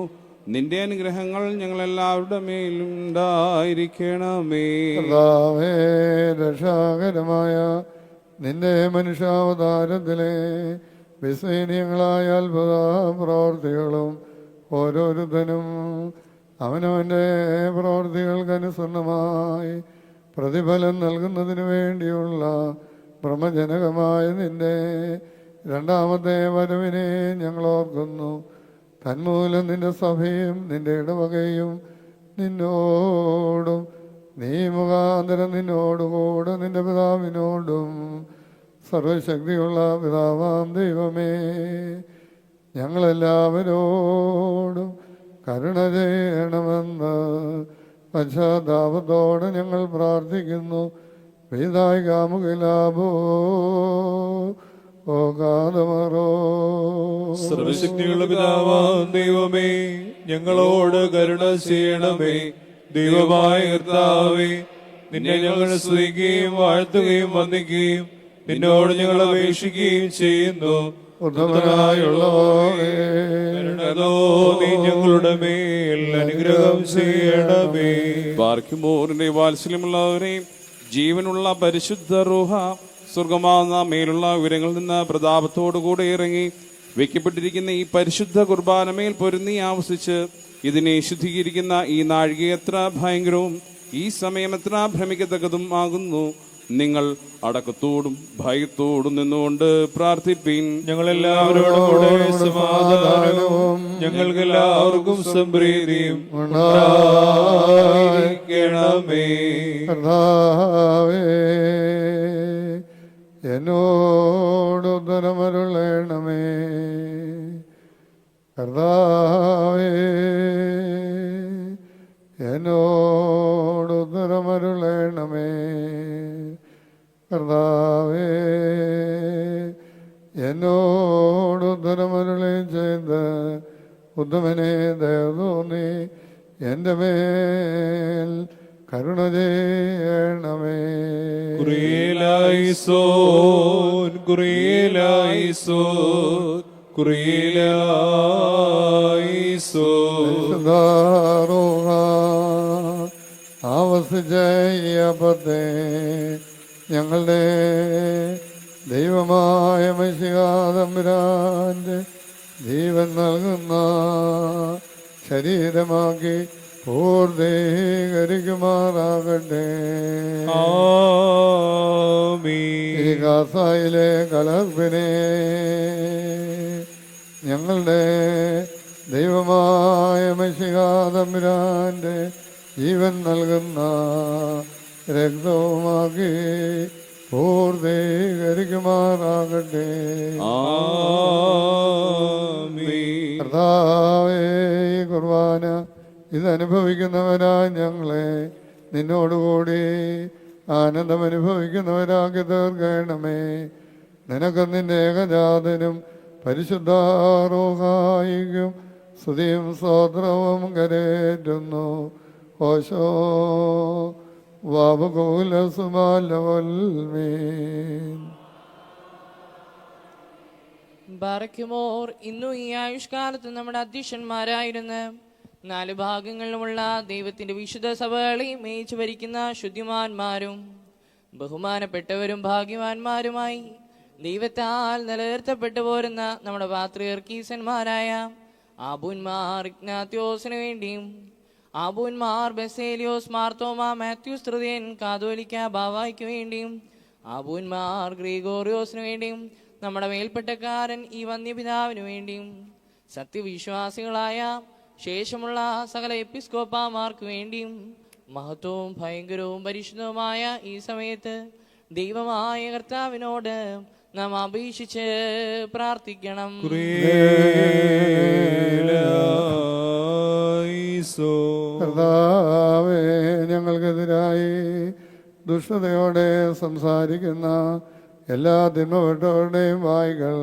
നിന്റെ അനുഗ്രഹങ്ങൾ ഞങ്ങളെല്ലാവരുടെ മേലും ഉണ്ടായിരിക്കണമേ. കർത്താവേ, രക്ഷാകരമായ നിന്റെ മനുഷ്യാവതാരത്തിലെ വിസ്മയനീയങ്ങളായ അത്ഭുത പ്രവർത്തികളും ഓരോരുത്തരും അവനവൻ്റെ പ്രവർത്തികൾക്കനുസൃതമായി പ്രതിഫലം നൽകുന്നതിന് വേണ്ടിയുള്ള ബ്രഹ്മജനകമായ നിന്റെ രണ്ടാമത്തെ വരവിനെ ഞങ്ങൾ ഓർക്കുന്നു. തന്മൂലം നിന്റെ സഭയും നിന്റെ ഇടവകയും നിന്നോടും നീ മുഖാന്തരം നിന്നോടുകൂടെ നിന്റെ പിതാവിനോടും സർവശക്തിയുള്ള പിതാവാം ദൈവമേ, ഞങ്ങളെല്ലാവരോടും കരുണ ചെയ്യണമെന്ന് പശ്ചാത്താപത്തോടെ ഞങ്ങൾ പ്രാർത്ഥിക്കുന്നു. വേദായികാമുകിലാഭോ സർവശക്തിയുള്ള പിതാവാം ദൈവമേ, ഞങ്ങളോട് കരുണ ചെയ്യണമേ. ദൈവമായ കർത്താവേ, നിന്നെ ഞങ്ങൾ സ്തുതിക്കുകയും വാഴ്ത്തുകയും വന്ദിക്കുകയും നിന്നോട് ഞങ്ങൾ അപേക്ഷിക്കുകയും ചെയ്യുന്നു. നീ ഞങ്ങളുടെ മേൽ അനുഗ്രഹം ചെയ്യണമേ. ബാർക്കുമോറിന്റെ വാത്സല്യമുള്ളവരെ, ജീവനുള്ള പരിശുദ്ധ റൂഹ സ്വർഗമാകുന്ന മേലുള്ള ഉയരങ്ങളിൽ നിന്ന് പ്രതാപത്തോടുകൂടെ ഇറങ്ങി വയ്ക്കപ്പെട്ടിരിക്കുന്ന ഈ പരിശുദ്ധ കുർബാനമേൽ പൊരുന്നി ആവസിച്ച് ഇതിനെ ശുദ്ധീകരിക്കുന്ന ഈ നാഴിക എത്ര ഭയങ്കരവും ഈ സമയം എത്ര ഭ്രമിക്കത്തക്കതും ആകുന്നു. നിങ്ങൾ അടക്കത്തോടും ഭയത്തോടും നിന്നുകൊണ്ട് പ്രാർത്ഥിപ്പിൻ. ഞങ്ങളെല്ലാവരോടും കൂടെ സമാധാനവും ഞങ്ങൾക്കെല്ലാവർക്കും സംപ്രീതിയും ഉണ്ടായിരിക്കണമേ. കർത്താവേ, എന്നോട് ഉത്തരമരുളേണമേ. കർത്താവേ, എന്നോട് ഉത്തരമരുളേണമേ. കർത്താവേ, എന്നോട് ഉത്തരമരുളി ചെയ്ത് ഉത്തമനെ ദയ തോന്നി എൻ്റെ മേൽ കരുണ ചെയ്യണമേ. കുറിയലായിസോൻ കുറിയലായിസോൻ കുറിയലായിസോൻ. ആവസിച്ചപ്പത്തെ ഞങ്ങളുടെ ദൈവമായ മിശിഹാ തമ്പുരാന്റെ ജീവൻ നൽകുന്ന ശരീരമാക്കി പൂർത്തീകരിക്കുമാറാകട്ടെ. ഈ ഗാസായിലെ കലർപ്പിനെ ഞങ്ങളുടെ ദൈവമായ മിശിഹാ തമ്പുരാന്റെ ജീവൻ നൽകുന്ന രക്തവുമാക്കി പൂർത്തീകരിക്കുമാറാകട്ടെ. കർത്താവേ, ഈ കുർബാന ഇതനുഭവിക്കുന്നവരാ ഞങ്ങളെ നിന്നോടുകൂടി ആനന്ദമനുഭവിക്കുന്നവരാക്കി തീർക്കണമേ. നിനക്ക് നിന്റെ ഏകജാതനും പരിശുദ്ധ റൂഹായിക്കും സ്തുതിയും സ്തോത്രവും കരേറ്റുന്നു. ഓശോ വാബകൂലസുമാലവൽമീൻ. ബാറക്കുമോർ ഇന്നും ഈ ആയുഷ്കാലത്ത് നമ്മുടെ അധ്യക്ഷന്മാരായിരുന്ന് 4 ഭാഗങ്ങളിലുമുള്ള ദൈവത്തിന്റെ വിശുദ്ധ സഭകളെ മേയിച്ചു ഭരിക്കുന്ന ശുദ്ധിമാന്മാരും ബഹുമാനപ്പെട്ടവരും ഭാഗ്യവാന്മാരുമായി ദൈവത്താൽ നിലനിർത്തപ്പെട്ടു പോരുന്ന നമ്മുടെ പാത്രിയർക്കീസന്മാരായ ആബൂന്മാർ ഇഗ്നാത്യോസിനു വേണ്ടിയും ആബൂന്മാർ ബസേലിയോസ് മാർത്തോമ മാത്യൂസ് തൃതീയൻ കാതോലിക്ക ബാവായ്ക്ക് വേണ്ടിയും ആബൂന്മാർ ഗ്രിഗോറിയോസിനു വേണ്ടിയും നമ്മുടെ മേൽപ്പെട്ടക്കാരൻ ഈ വന്യപിതാവിനു വേണ്ടിയും സത്യവിശ്വാസികളായ ശേഷമുള്ള സകല എപ്പിസ്കോപ്പാമാർക്ക് വേണ്ടിയും മഹത്വവും ഭയങ്കരവും പരിശുദ്ധവുമായ ഈ സമയത്ത് ദൈവമായ കർത്താവിനോട് നാം അപേക്ഷിച്ച് പ്രാർത്ഥിക്കണം. കർത്താവേ, ഞങ്ങൾക്കെതിരായി ദുഷ്ടതയോടെ സംസാരിക്കുന്ന എല്ലാ തിന്മപ്പെട്ടവരുടെയും വായ്കൾ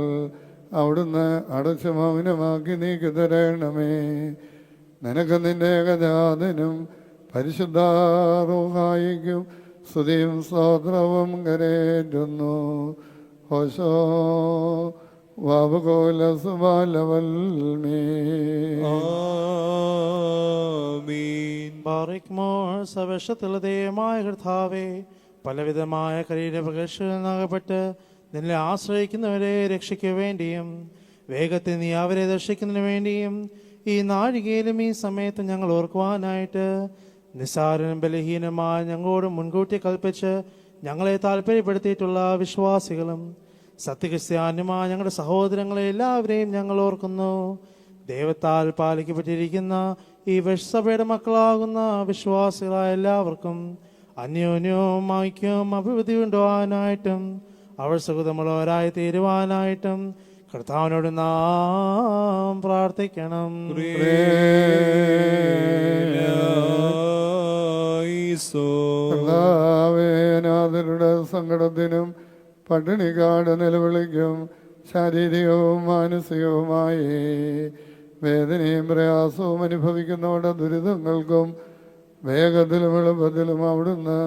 അവിടുന്ന് അടച്ചു മൗനമാക്കി നീക്കി തരണമേ. നിനക്ക് നിന്റെ ഏകജാതനും പരിശുദ്ധ റൂഹായിക്കും സ്തുതിയും സ്തോത്രവും കരേറ്റുന്നു. ഹോശോ സവശത്തിലതേമായ കർത്താവേ, പലവിധമായ ശരീരപ്രകർഷകപ്പെട്ട് നിന്നെ ആശ്രയിക്കുന്നവരെ രക്ഷിക്കു വേണ്ടിയും വേഗത്തിൽ നീ അവരെ ദർശിക്കുന്നതിന് വേണ്ടിയും ഈ നാഴികയിലും ഈ സമയത്ത് ഞങ്ങൾ ഓർക്കുവാനായിട്ട് നിസ്സാരനും ബലഹീനമായ ഞങ്ങളോട് മുൻകൂട്ടി കൽപ്പിച്ച് ഞങ്ങളെ താല്പര്യപ്പെടുത്തിയിട്ടുള്ള വിശ്വാസികളും സത്യക്രിസ്ത്യാനുമായ ഞങ്ങളുടെ സഹോദരങ്ങളെ എല്ലാവരെയും ഞങ്ങൾ ഓർക്കുന്നു. ദൈവത്താൽ പാലിക്കപ്പെട്ടിരിക്കുന്ന ഈ സഭയുടെ മക്കളാകുന്ന വിശ്വാസികളായ എല്ലാവർക്കും അന്യോന്യവും ഐക്യവും അഭിവൃദ്ധി ഉണ്ടാവാനായിട്ടും അവർ സുഖമുള്ളവരായി തീരുവാനായിട്ടും കർത്താവിനോട് നാം പ്രാർത്ഥിക്കണം. കർത്താവേനാഥരുടെ സങ്കടത്തിനും പട്ടിണിക്കാട് നിലവിളിക്കും ശാരീരികവും മാനസികവുമായി വേദനയും പ്രയാസവും അനുഭവിക്കുന്നവരുടെ ദുരിതങ്ങൾക്കും വേഗത്തിലും എളുപ്പത്തിലും അവിടുന്ന്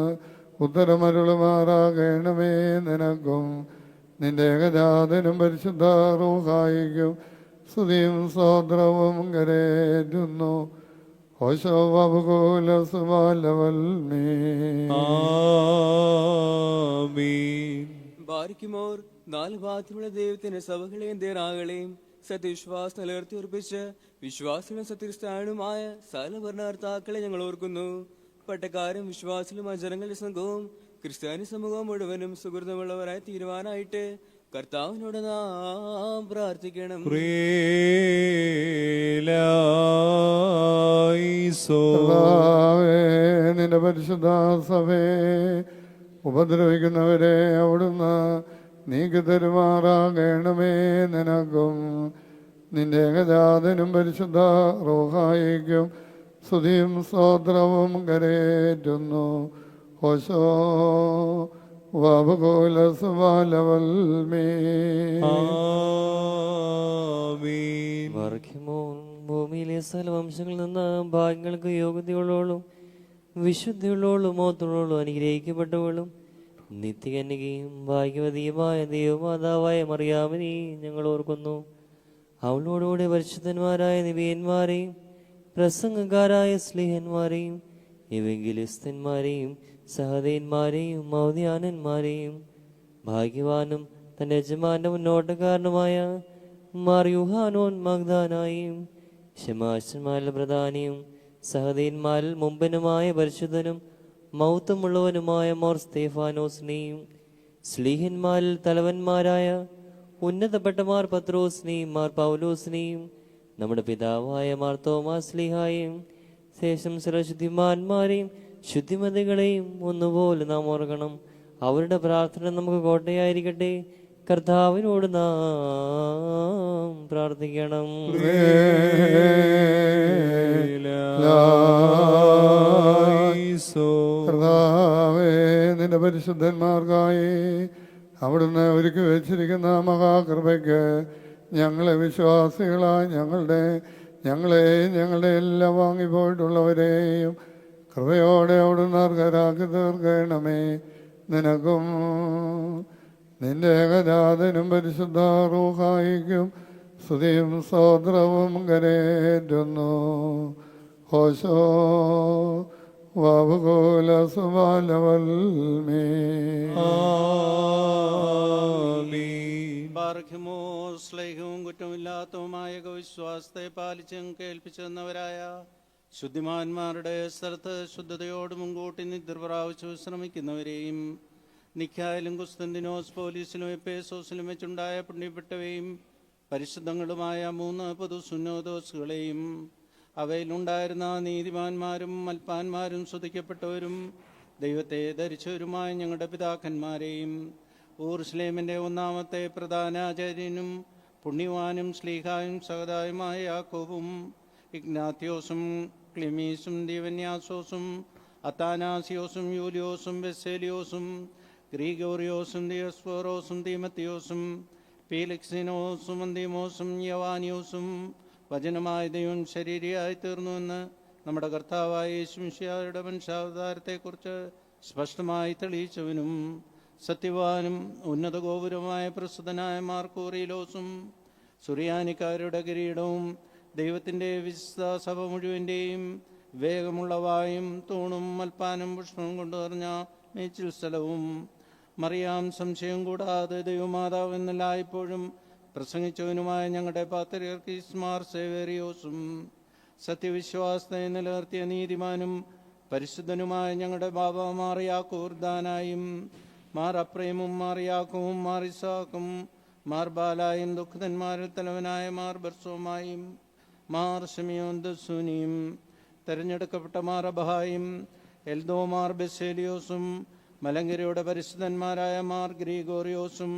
ഉത്തരമരുളുമാറാകണമേ. നിനക്കും നിന്റെ ഏകജാതനും പരിശുദ്ധ റൂഹായിക്കും സ്തുതിയും സ്തോത്രവും കരേറ്റുന്നു. ബാരിക്കുമോർ 4 ഭാഗത്തിലുള്ള ദൈവത്തിന്റെ സഭകളെയും ദേറാകളെയും സത്യവിശ്വാസം നിലനിർത്തി ഉറപ്പിച്ച് വിശ്വാസികളും സത്യക്രിസ്ത്യാനുമായ സകല ഭരണകർത്താക്കളെ ഞങ്ങൾ ഓർക്കുന്നു. പട്ടക്കാരും വിശ്വാസികളുമായ ജനങ്ങളുടെ സംഘവും ക്രിസ്ത്യാനി സമൂഹം മുഴുവനും സുഹൃതമുള്ളവരായി തീരുവാനായിട്ട് കർത്താവിനോട് നാം പ്രാർത്ഥിക്കണം. നിന്റെ പരിശുദ്ധ സഭയെ ഉപദ്രവിക്കുന്നവരെ അവിടുന്ന് നീക്കി തരുമാറാകണമേ. നിനക്കും നിന്റെ ഏകജാതനും പരിശുദ്ധ റൂഹായിക്കും സ്തുതിയും സ്തോത്രവും കരേറ്റുന്നു. ഓശോ വബകുലസ്വാലവൽമേ. ആമീൻ. വർഗ്ഗമോൻ ഭൂമിയിലെ സ്ഥലവംശങ്ങളിൽ നിന്ന് ഭാഗ്യങ്ങൾക്ക് യോഗ്യതയുള്ളവളും വിശുദ്ധിയുള്ളവളും മോത്തോളും അനുഗ്രഹിക്കപ്പെട്ടവളും നിത്യകന്യകയും ഭാഗ്യവതിയുമായ ദൈവമാതാവായ മറിയാമിനെ ഞങ്ങൾ ഓർക്കുന്നു. അവളോടുകൂടെ പരിശുദ്ധന്മാരായ നിബിയന്മാരെയും പ്രസംഗക്കാരായ സ്ലീഹന്മാരെയും എവെങ്കിലിസ്തന്മാരെയും സഹദയന്മാരെയും മൗദ്യാനന്മാരെയും ഭാഗ്യവാനും തന്റെ യജമാന്റെ മുന്നോട്ടക്കാരനുമായ മാർ യുഹാനോൻ മഗ്ദാനായും ശമാശന്മാരിൽ പ്രധാനിയും സഹദയന്മാരിൽ മുമ്പനുമായ പരിശുദ്ധനും മൗത്തമുള്ളവനുമായ മോർ സ്തേഫാനോസിനെയും സ്ലീഹന്മാരിൽ തലവന്മാരായ ഉന്നതപ്പെട്ട മാർ പത്രോസിനെയും മാർ പൗലോസിനെയും നമ്മുടെ പിതാവായ മാർ തോമാസ്ലീഹായും ശേഷം സർവശുദ്ധിമാന്മാരെയും ശുദ്ധിമതികളെയും ഒന്നുപോലെ നാം ഓർക്കണം. അവരുടെ പ്രാർത്ഥന നമുക്ക് കോട്ടയായിരിക്കട്ടെ. കർത്താവിനോട് നാം പ്രാർത്ഥിക്കണം. കർത്താവേ, നിന്റെ പരിശുദ്ധന്മാർക്കായി അവിടുന്ന് ഒരുക്കി വെച്ചിരിക്കുന്ന മഹാകൃപയ്ക്ക് ഞങ്ങളെ വിശ്വാസികളായി ഞങ്ങളെ എല്ലാം വാങ്ങിപ്പോയിട്ടുള്ളവരെയും കൃപയോടെ അവിടുന്ന് അർഹരാക്കി തീർക്കണമേ. നിനക്കും നിന്റെ ഏകജാതനും പരിശുദ്ധ റൂഹായിക്കും സ്തുതിയും സ്തോത്രവും കരേറ്റുന്നു. ഹോശോ വബകുലസ്വാലവൽമേ. ബാർഖിമോ സ്ലേഹവും കുറ്റമില്ലാത്തതുമായ വിശ്വാസത്തെ പാലിച്ചും കേൾപ്പിച്ചെന്നവരായ ശുദ്ധിമാന്മാരുടെ സ്ഥലത്ത് ശുദ്ധതയോട് മുൻകൂട്ടി നിദ്ര പ്രാപിച്ചു വിശ്രമിക്കുന്നവരെയും നിക്കായാലും കുസ്തന്തിനോസ് പോലീസിലും എപ്പേസോസിലും വെച്ചുണ്ടായ പുണ്യപ്പെട്ടവയും പരിശുദ്ധങ്ങളുമായ 3 പൊതു സുന്നോദോസുകളെയും അവയിലുണ്ടായിരുന്ന നീതിമാന്മാരും മൽപ്പാന്മാരും സ്തുതിക്കപ്പെട്ടവരും ദൈവത്തെ ധരിച്ചവരുമായ ഞങ്ങളുടെ പിതാക്കന്മാരെയും ഊർസ്ലേമിൻ്റെ 1-ാമത്തെ പ്രധാനാചാര്യനും പുണ്യവാനും ശ്ലീഹായും സഹതായുമായ യാക്കോബും ഇഗ്നാത്യോസും ക്ലിമീസും ദീവന്യാസോസും അത്താനാസിയോസും യൂലിയോസും ബെസേലിയോസും ഗ്രീഗോറിയോസും ദിയോസ്ഫോറോസും തീമത്തിയോസും പീലിക്സിനോസും അന്തീമോസും യവാനിയോസും വചനമായ ദൈവം ശരീരിയായി തീർന്നുവെന്ന് നമ്മുടെ കർത്താവായ യേശുമിശിഹായുടെ മനുഷ്യാവതാരത്തെക്കുറിച്ച് സ്പഷ്ടമായി തെളിയിച്ചവനും സത്യവാനും ഉന്നത ഗോപുരമായ പ്രസ്തുതനായ മാർക്കോറിയിലോസും സുറിയാനിക്കാരുടെ കിരീടവും ദൈവത്തിൻ്റെ വിശുദ്ധ സഭ മുഴുവൻ്റെയും വേഗമുള്ള വായും തൂണും മൽപ്പാനും പുഷ്പവും കൊണ്ടു നിറഞ്ഞ മേച്ചിൽ സ്ഥലവും മറിയാം സംശയം കൂടാതെ ദൈവമാതാവ് എന്നെല്ലായ്പ്പോഴും പ്രസംഗിച്ചവനുമായ ഞങ്ങളുടെ പാത്രിയർക്കീസ് മാർ സേവേറിയോസും സത്യവിശ്വാസത്തെ നിലനിർത്തിയ നീതിമാനും പരിശുദ്ധനുമായ ഞങ്ങളുടെ ബാബ മാർ യാക്കൂർദാനായും മാർ അപ്രേമും മാർ യാക്കോവും മാർ ഇസാക്കും മാർ ബാലായും ദുഃഖിതന്മാരിൽ തലവനായ മാർ ബർസോമായും മാർ ഷമിയോൻ ദസുനിയും തെരഞ്ഞെടുക്കപ്പെട്ട മാർ അബഹായും എൽദോ മാർ ബെസേലിയോസും മലങ്കരയുടെ പരിശുദ്ധന്മാരായ മാർ ഗ്രീഗോറിയോസും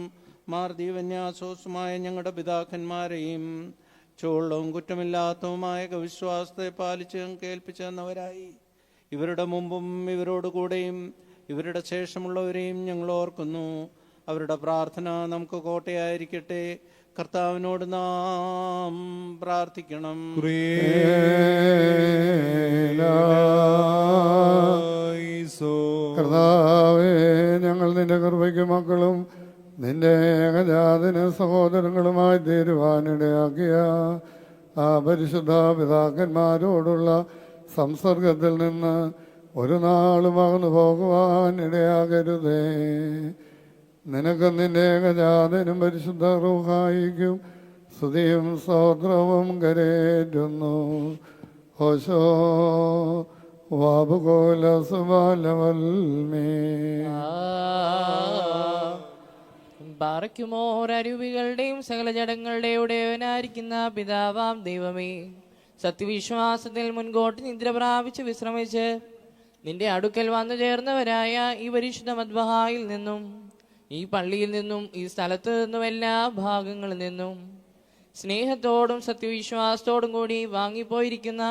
മാർ ദീവന്യാസോസുമായ ഞങ്ങളുടെ പിതാക്കന്മാരെയും ചോളവും കുറ്റമില്ലാത്തതുമായ വിശ്വാസത്തെ പാലിച്ച് കേൾപ്പിച്ചെന്നവരായി ഇവരുടെ മുമ്പും ഇവരോട് കൂടെയും ഇവരുടെ ശേഷമുള്ളവരെയും ഞങ്ങൾ ഓർക്കുന്നു. അവരുടെ പ്രാർത്ഥന നമുക്ക് കോട്ടയായിരിക്കട്ടെ. കർത്താവിനോട് നാം പ്രാർത്ഥിക്കണം. കർത്താവേ, ഞങ്ങൾ നിന്റെ കൃപയ്ക്ക് മക്കളും നിന്റെ ഏകജാതന സഹോദരങ്ങളുമായി തീരുവാനിടയാക്കിയ ആ പരിശുദ്ധ പിതാക്കന്മാരോടുള്ള സംസർഗത്തിൽ നിന്ന് ഒരു നാളും അകന്നു പോകുവാൻ ഇടയാകരുതേ. നിനക്ക് നിന്റെ ഏകജാതനും പരിശുദ്ധ റൂഹായിക്കും സ്തുതിയും സ്തോത്രവും കരേറ്റുന്നു. ഹോശോ വാബുകോലസുബാലവൽമേ. ബാറയ്ക്കുമോർ അരുവികളുടെയും സകല ജഡങ്ങളുടെയും ഉടയവനായിരിക്കുന്ന പിതാവാം ദൈവമേ, സത്യവിശ്വാസത്തിൽ മുൻകൂട്ടി നിദ്ര പ്രാപിച്ച് വിശ്രമിച്ച് നിന്റെ അടുക്കൽ വന്നു ചേർന്നവരായ ഈ പരിശുദ്ധ മദ്ബഹായിൽ നിന്നും ഈ പള്ളിയിൽ നിന്നും ഈ സ്ഥലത്ത് നിന്നും എല്ലാ ഭാഗങ്ങളിൽ നിന്നും സ്നേഹത്തോടും സത്യവിശ്വാസത്തോടും കൂടി വാങ്ങിപ്പോയിരിക്കുന്ന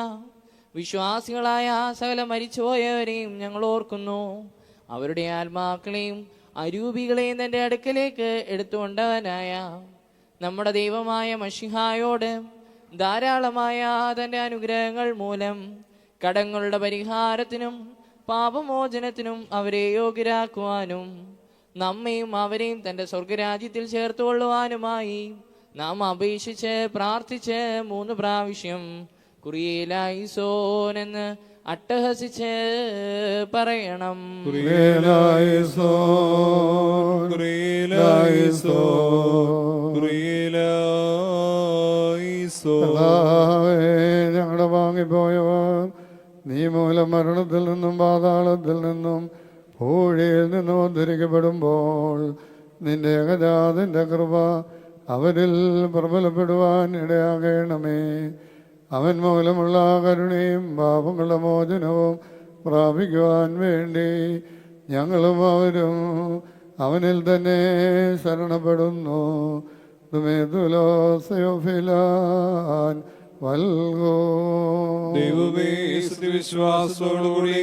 വിശ്വാസികളായ സകല മരിച്ചുപോയവരെയും ഞങ്ങൾ ഓർക്കുന്നു. അവരുടെ ആത്മാക്കളെയും അരൂപികളെയും തൻ്റെ അടുക്കലേക്ക് എടുത്തുകൊണ്ടവനായ നമ്മുടെ ദൈവമായ മശിഹായോട് ധാരാളമായ തൻ്റെ അനുഗ്രഹങ്ങൾ മൂലം കടങ്ങളുടെ പരിഹാരത്തിനും പാപമോചനത്തിനും അവരെ യോഗ്യരാക്കുവാനും നമ്മയും അവരെയും തൻ്റെ സ്വർഗരാജ്യത്തിൽ ചേർത്തുകൊള്ളുവാനുമായി നാം അപേക്ഷിച്ച് പ്രാർത്ഥിച്ച് 3 പ്രാവശ്യം കുറിയേലായിസോൻ എന്ന് അട്ടഹസിച്ച് പറയണം. ഞങ്ങളുടെ വാങ്ങിപ്പോയവർ നീ മൂലം മരണത്തിൽ നിന്നും പാതാളത്തിൽ നിന്നും പൂഴിയിൽ നിന്നും ഉദ്ധരിക്കപ്പെടുമ്പോൾ നിന്റെ ഏകജാതന്റെ കൃപ അവരിൽ പ്രബലപ്പെടുവാൻ ഇടയാകണമേ. അവൻ മൂലമുള്ള കരുണയും പാപങ്ങളുടെ മോചനവും പ്രാപിക്കുവാൻ വേണ്ടി ഞങ്ങളും അവരും അവനിൽ തന്നെ ശരണപ്പെടുന്നു. ദൈവമേ, വിശ്വാസത്തോടുകൂടി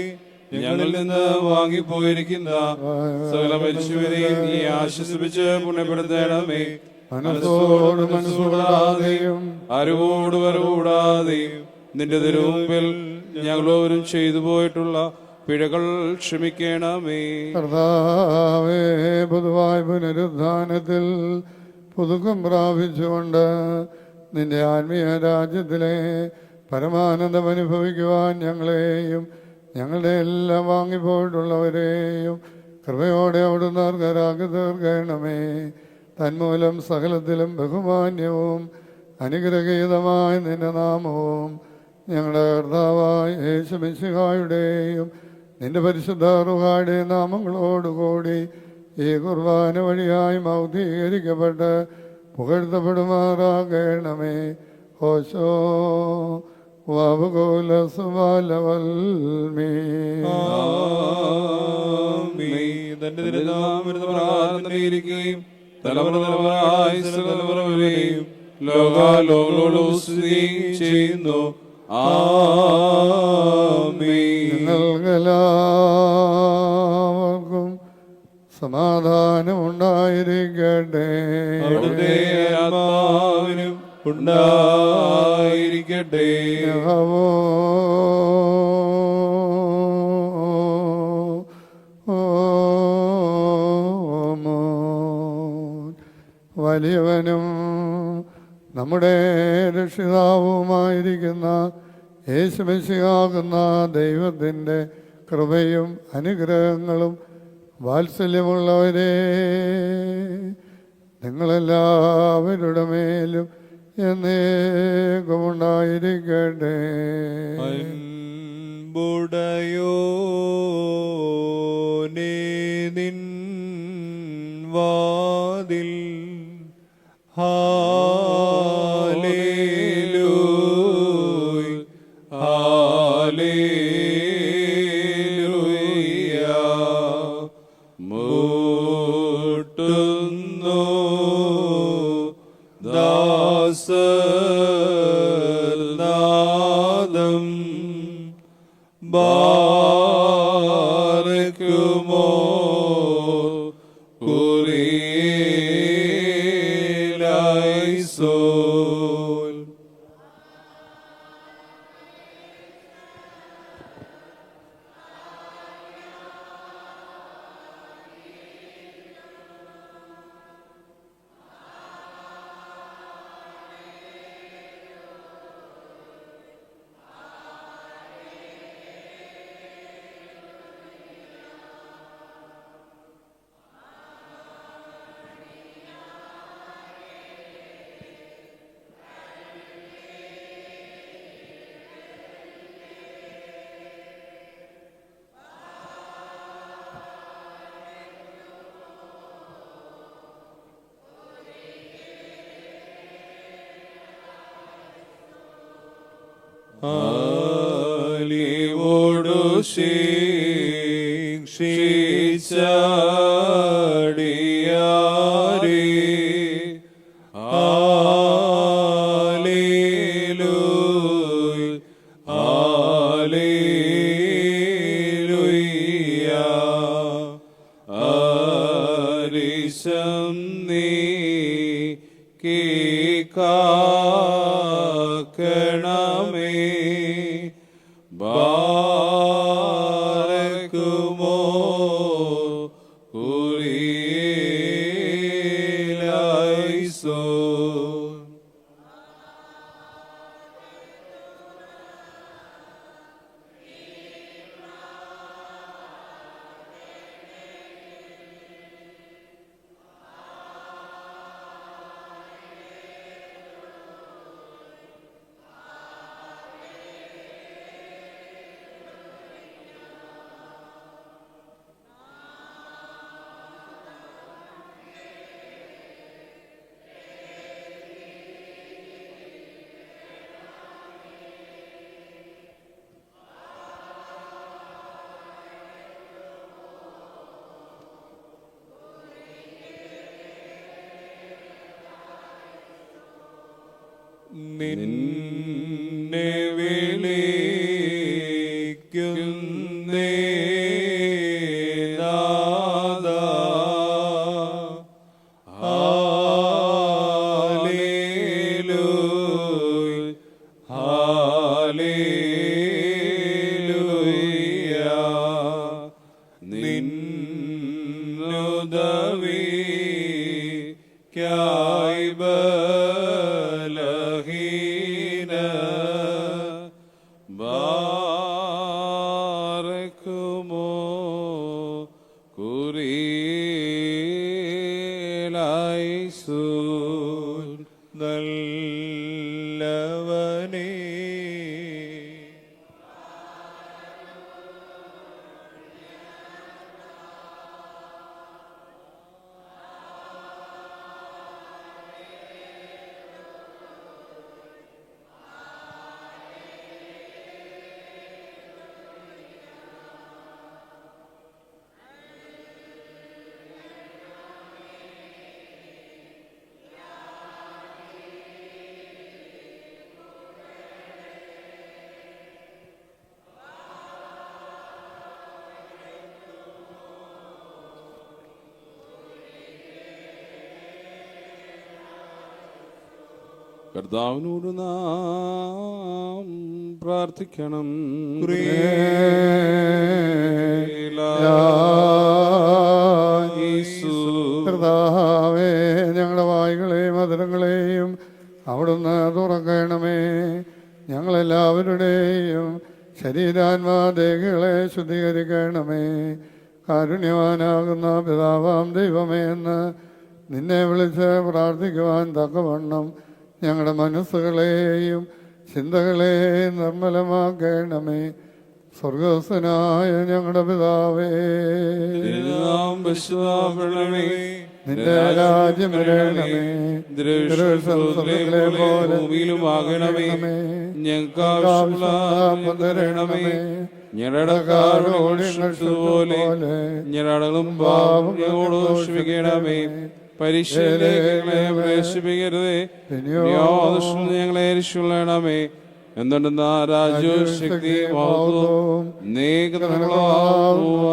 ഞങ്ങളിൽ നിന്ന് വാങ്ങിപ്പോയിരിക്കുന്ന സകല മനുഷ്യരെയും നീ ആശ്വസിപ്പിച്ച് പുണ്യപ്പെടുത്തണമേ. മനസ്സോടാതെയും അറിവോടുകൂടാതെയും നിന്റെ തിരുമുമ്പിൽ ഞങ്ങളോരും ചെയ്തു പോയിട്ടുള്ള പിഴകൾ ക്ഷമിക്കണമേ. കർത്താവേ, പൊതുവായ പുനരുദ്ധാനത്തിൽ പുതുക്കം പ്രാപിച്ചുകൊണ്ട് നിന്റെ ആത്മീയ രാജ്യത്തിലെ പരമാനന്ദം അനുഭവിക്കുവാൻ ഞങ്ങളെയും ഞങ്ങളുടെ എല്ലാം വാങ്ങിപ്പോയിട്ടുള്ളവരെയും കൃപയോടെ അവിടുന്ന് അർഹരാക്കി തീർക്കണമേ. തന്മൂലം സകലത്തിലും ബഹുമാന്യവും അനുഗ്രഹീതമായ നിന്റെ നാമവും ഞങ്ങളുടെ കർത്താവായ യേശു മിശിഹായുടെയും നിന്റെ പരിശുദ്ധ റുഹായുടെ നാമങ്ങളോടുകൂടി ഈ കുർബാന വഴിയായി മൗദ്ധീകരിക്കപ്പെട്ട് പുകഴ്ത്തപ്പെടുമാറാകണമേ. ഓശോ ചെയ്യുന്നു. നിങ്ങൾക്കെല്ലാവർക്കും സമാധാനം ഉണ്ടായിരിക്കട്ടെ. അവിടുത്തെ ആത്മാവിനും ഉണ്ടായിരിക്കട്ടെ. വലിയവനും നമ്മുടെ രക്ഷിതാവുമായിരിക്കുന്ന യേശുമിശിഹാകുന്ന ദൈവത്തിൻ്റെ കൃപയും അനുഗ്രഹങ്ങളും വാത്സല്യമുള്ളവരെ നിങ്ങളെല്ലാവരുടെ മേലും എന്നേക്കുമുണ്ടായിരിക്കട്ടെ. അൻപുടയോനേ നിൻ വാതിൽ ഹാലേലൂയ ഹാലേലൂയ മുട്ടുന്നു ദാസനാദം ബാരക്കുമോ കുറിയേലായിസോൻ. ആലിവോടു ശിക്ഷാടിയ നിന്നെ വിളിക്കുന്നേ നാഥാ. ഹല്ലേലൂയ, ഹല്ലേലൂയ. നിന്നുദവിക്കായി ബലഹീന ബാരക്കുമോ കുറിയേലായിസൂൻ നല്ലവനേ. കർത്താവിനോട് നാം പ്രാർത്ഥിക്കണം. കർത്താവേ, ഞങ്ങളുടെ വായുകളെയും മധുരങ്ങളെയും അവിടുന്ന് തുറക്കണമേ. ഞങ്ങളെല്ലാവരുടെയും ശരീരാത്മാദേഹികളെ ശുദ്ധീകരിക്കണമേ. കാരുണ്യവാനാകുന്ന പിതാവാം ദൈവമേ എന്ന് നിന്നെ വിളിച്ച് പ്രാർത്ഥിക്കുവാൻ തക്കവണ്ണം ഞങ്ങളുടെ മനസ്സുകളെയും ചിന്തകളെയും നിർമ്മലമാക്കണമേ. സ്വർഗസ്ഥനായ ഞങ്ങളുടെ പിതാവേ, നിന്റെ രാജ്യം വരണമേ. സ്വർഗ്ഗത്തിലെ പോലെ ഭൂമിയിലുമാകണമേ. ഞങ്ങൾക്ക് തരണമേ. ഞങ്ങളുടെ പോലെ ഞങ്ങളും പാപം ഞങ്ങളോട് ക്ഷമിക്കണമേ. പരീക്ഷയിലേക്ക് പ്രവേശിപ്പിക്കരുതേ, ഞങ്ങളെ രക്ഷിക്കണമേ. എന്തുണ്ടെന്ന രാജ്യവും ശക്തിയും മഹത്വവും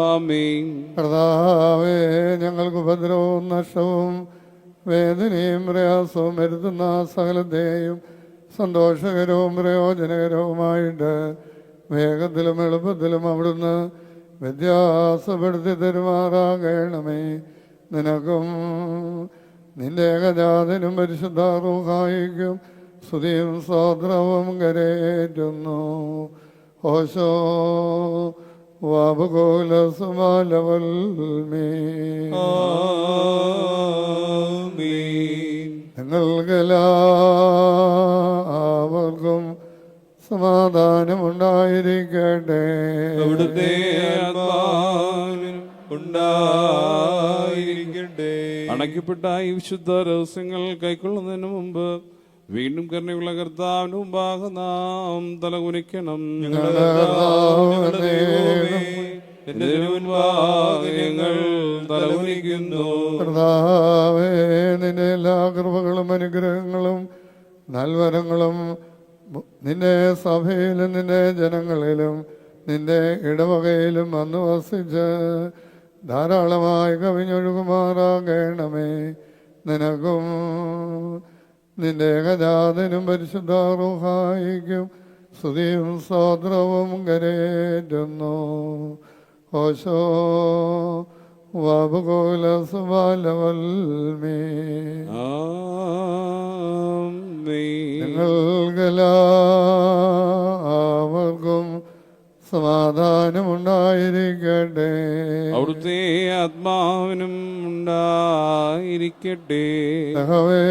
ആമേൻ. കർത്താവേ, ഞങ്ങൾക്ക് ഉപദ്രവവും നഷ്ടവും വേദനയും പ്രയാസവും വരുത്തുന്ന സകലത്തെയും സന്തോഷകരവും പ്രയോജനകരവുമായിട്ട് വേഗത്തിലും എളുപ്പത്തിലും അവിടുന്ന് വ്യത്യാസപ്പെടുത്തി തരുമാറാകണമേ. നിനക്കും നിന്റെ ഏകജാതനും പരിശുദ്ധ റൂഹായിക്കും സ്തുതിയും സ്തോത്രവും കരേറ്റുന്നു. ഓശോ വാബുകോലസുമാലവൽമേ. നിങ്ങൾക്കെല്ലാവർക്കും സമാധാനമുണ്ടായിരിക്കട്ടെ. അവിടുത്തെ ആത്മാവിനും ഉണ്ടായിരിക്കട്ടെ. അണയ്ക്കപ്പെട്ട ഈ വിശുദ്ധ രഹസ്യങ്ങൾ കൈക്കൊള്ളുന്നതിന് മുമ്പ് വീണ്ടും കരുണയുള്ള കർത്താവിന് മുമ്പാകെ നാം തലകുനിക്കണം. ഞങ്ങൾ തലകുനിക്കുന്നു. കർത്താവേ, നിന്റെ എല്ലാ കൃപകളും അനുഗ്രഹങ്ങളും നൽവരങ്ങളും നിന്റെ സഭയിലും നിന്റെ ജനങ്ങളിലും നിന്റെ ഇടവകയിലും വന്നു വസിച്ച് ധാരാളമായി കവിഞ്ഞൊഴുകുമാറാകണമേ. നിനക്കും നിന്റെ ഏകജാതനും പരിശുദ്ധ റൂഹായിക്കും സ്തുതിയും സ്തോത്രവും കരേറ്റുന്നു. ഓശോ വാബുകോലസുമാലവൽമേ. നിങ്ങൾക്കെല്ലാവർക്കും സമാധാനമുണ്ടായിരിക്കട്ടെ. അവിടുത്തെ ആത്മാവിനും ഉണ്ടായിരിക്കട്ടെ. യഹോവേ,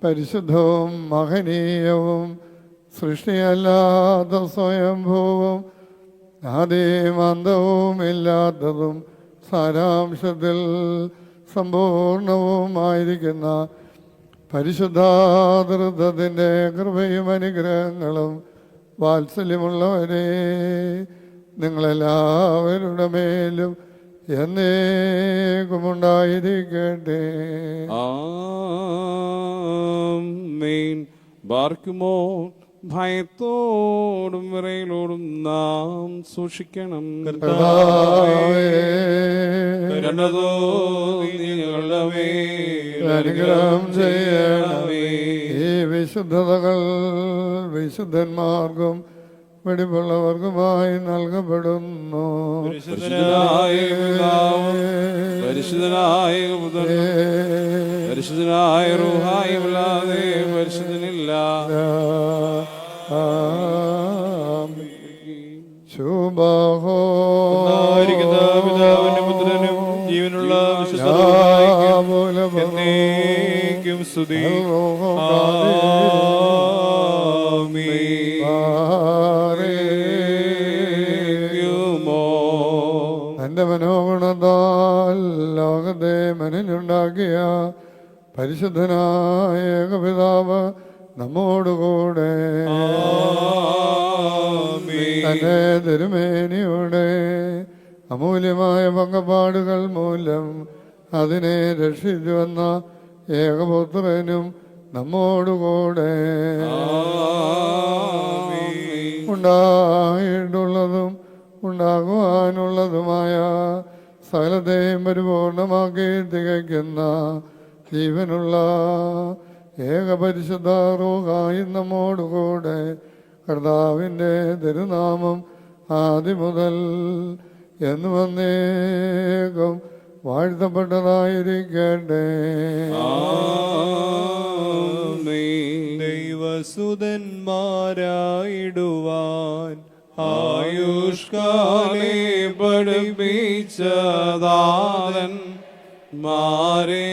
പരിശുദ്ധവും മഹനീയവും സൃഷ്ടിയല്ലാത്ത സ്വയംഭൂവും ആദിമന്തവും ഇല്ലാത്തതും സാരാംശത്തിൽ സമ്പൂർണവുമായിരിക്കുന്ന പരിശുദ്ധാതൃത്വത്തിൻ്റെ കൃപയും അനുഗ്രഹങ്ങളും വാത്സല്യമുള്ളവരെ നിങ്ങളെല്ലാവരുടെ മേലും എന്നേക്കുമുണ്ടായിരിക്കട്ടെ. ആമേൻ. ബാർക്കുമോ ഭയത്തോടും വിറയലോടും നാം സൂക്ഷിക്കണം. ഞങ്ങളുടെ മേൽ അനുഗ്രഹം ചെയ്യണമേ. ഈ വിശുദ്ധതകൾ വിശുദ്ധന്മാർക്കും വെടിപ്പുള്ളവർക്കുമായി നൽകപ്പെടുന്നു. പരിശുദ്ധനായ പിതാവും പരിശുദ്ധനായ പുത്രനും പരിശുദ്ധനായ റൂഹായും അല്ലാതെ പരിശുദ്ധനില്ല. പിതാവിന്റെ പുത്രനും ജീവനുള്ള എന്നേക്കും സ്തുതി. തന്റെ മനോഗുണത്താൽ ലോകത്തെ മനനുണ്ടാക്കിയ പരിശുദ്ധനായ ഏകപിതാവ് നമ്മോടുകൂടെ തന്റെ തിരുമേനിയുടെ അമൂല്യമായ പങ്കപ്പാടുകൾ മൂലം അതിനെ രക്ഷിച്ചു വന്ന ഏകപുത്രനും നമ്മോടുകൂടെ ഉണ്ടായിട്ടുള്ളതും ഉണ്ടാകുവാനുള്ളതുമായ സകലത്തെയും പരിപൂർണമാക്കി തികയ്ക്കുന്ന ജീവനുള്ള ഏകപരിശുദ്ധ റൂഹായി നമ്മോടുകൂടെ കർത്താവിൻ്റെ തിരുനാമം ആദ്യം മുതൽ എന്ന് വന്നേക്കും വാഴ്ത്തപ്പെട്ടതായിരിക്കട്ടെ. ദൈവസുതന്മാരായിടുവാൻ ആയുഷ്കാലേ പഠിപ്പിച്ചതാതൻ മാരെ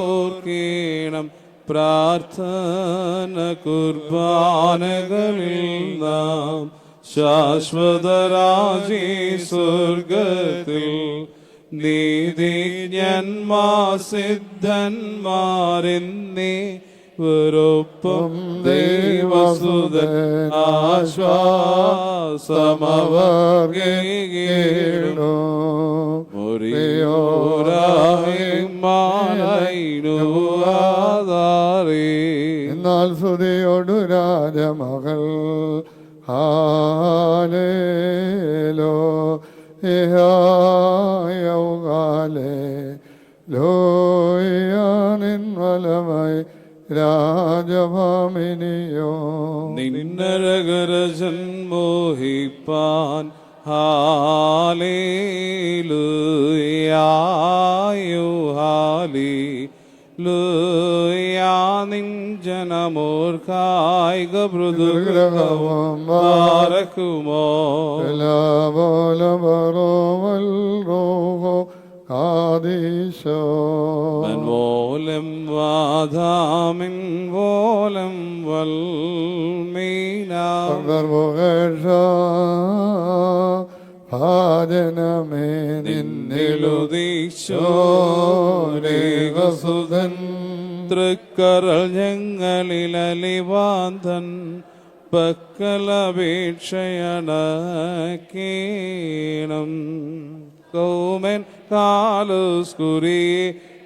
ഓർക്കണം. പ്രാർത്ഥന കുർബാനകളിൽ നാം ശാശ്വതരാജി സ്വർഗത്തിൽ നീതിജ്ഞന്മാർ സിദ്ധന്മാരെന്നേ ൊപ്പം ദൈവസുതൻ ആശ്വാസമവർഗീടോ എന്നാൽ സ്തുതിയോടു രാജമകൾ ഹാലേലോ യൗകാലേ ലോയാനിൻ വലമായി രാജഭാമിനിയോ നിന്നരകരജൻ മോഹിപ്പാൻ ഹാലേലൂയായോ ഹാലേലൂയാ നിൻ ജനമോർക്കായിക മൃദുഗ്രഹവും ബാരക്കുമോ ലാബോലബറോവൽ റോഹോ ആദീശോ വോലം വാധാമിൻ വോലം വൽമീന ഭാജനമേ നിന്നിലുദീശോരേകസുതൻ തൃക്കരൾ ഞങ്ങളിൽ അലിവാന്തൻ പക്കലപേക്ഷയണക്കേണം കൗമൻ കാലുസ്കുരി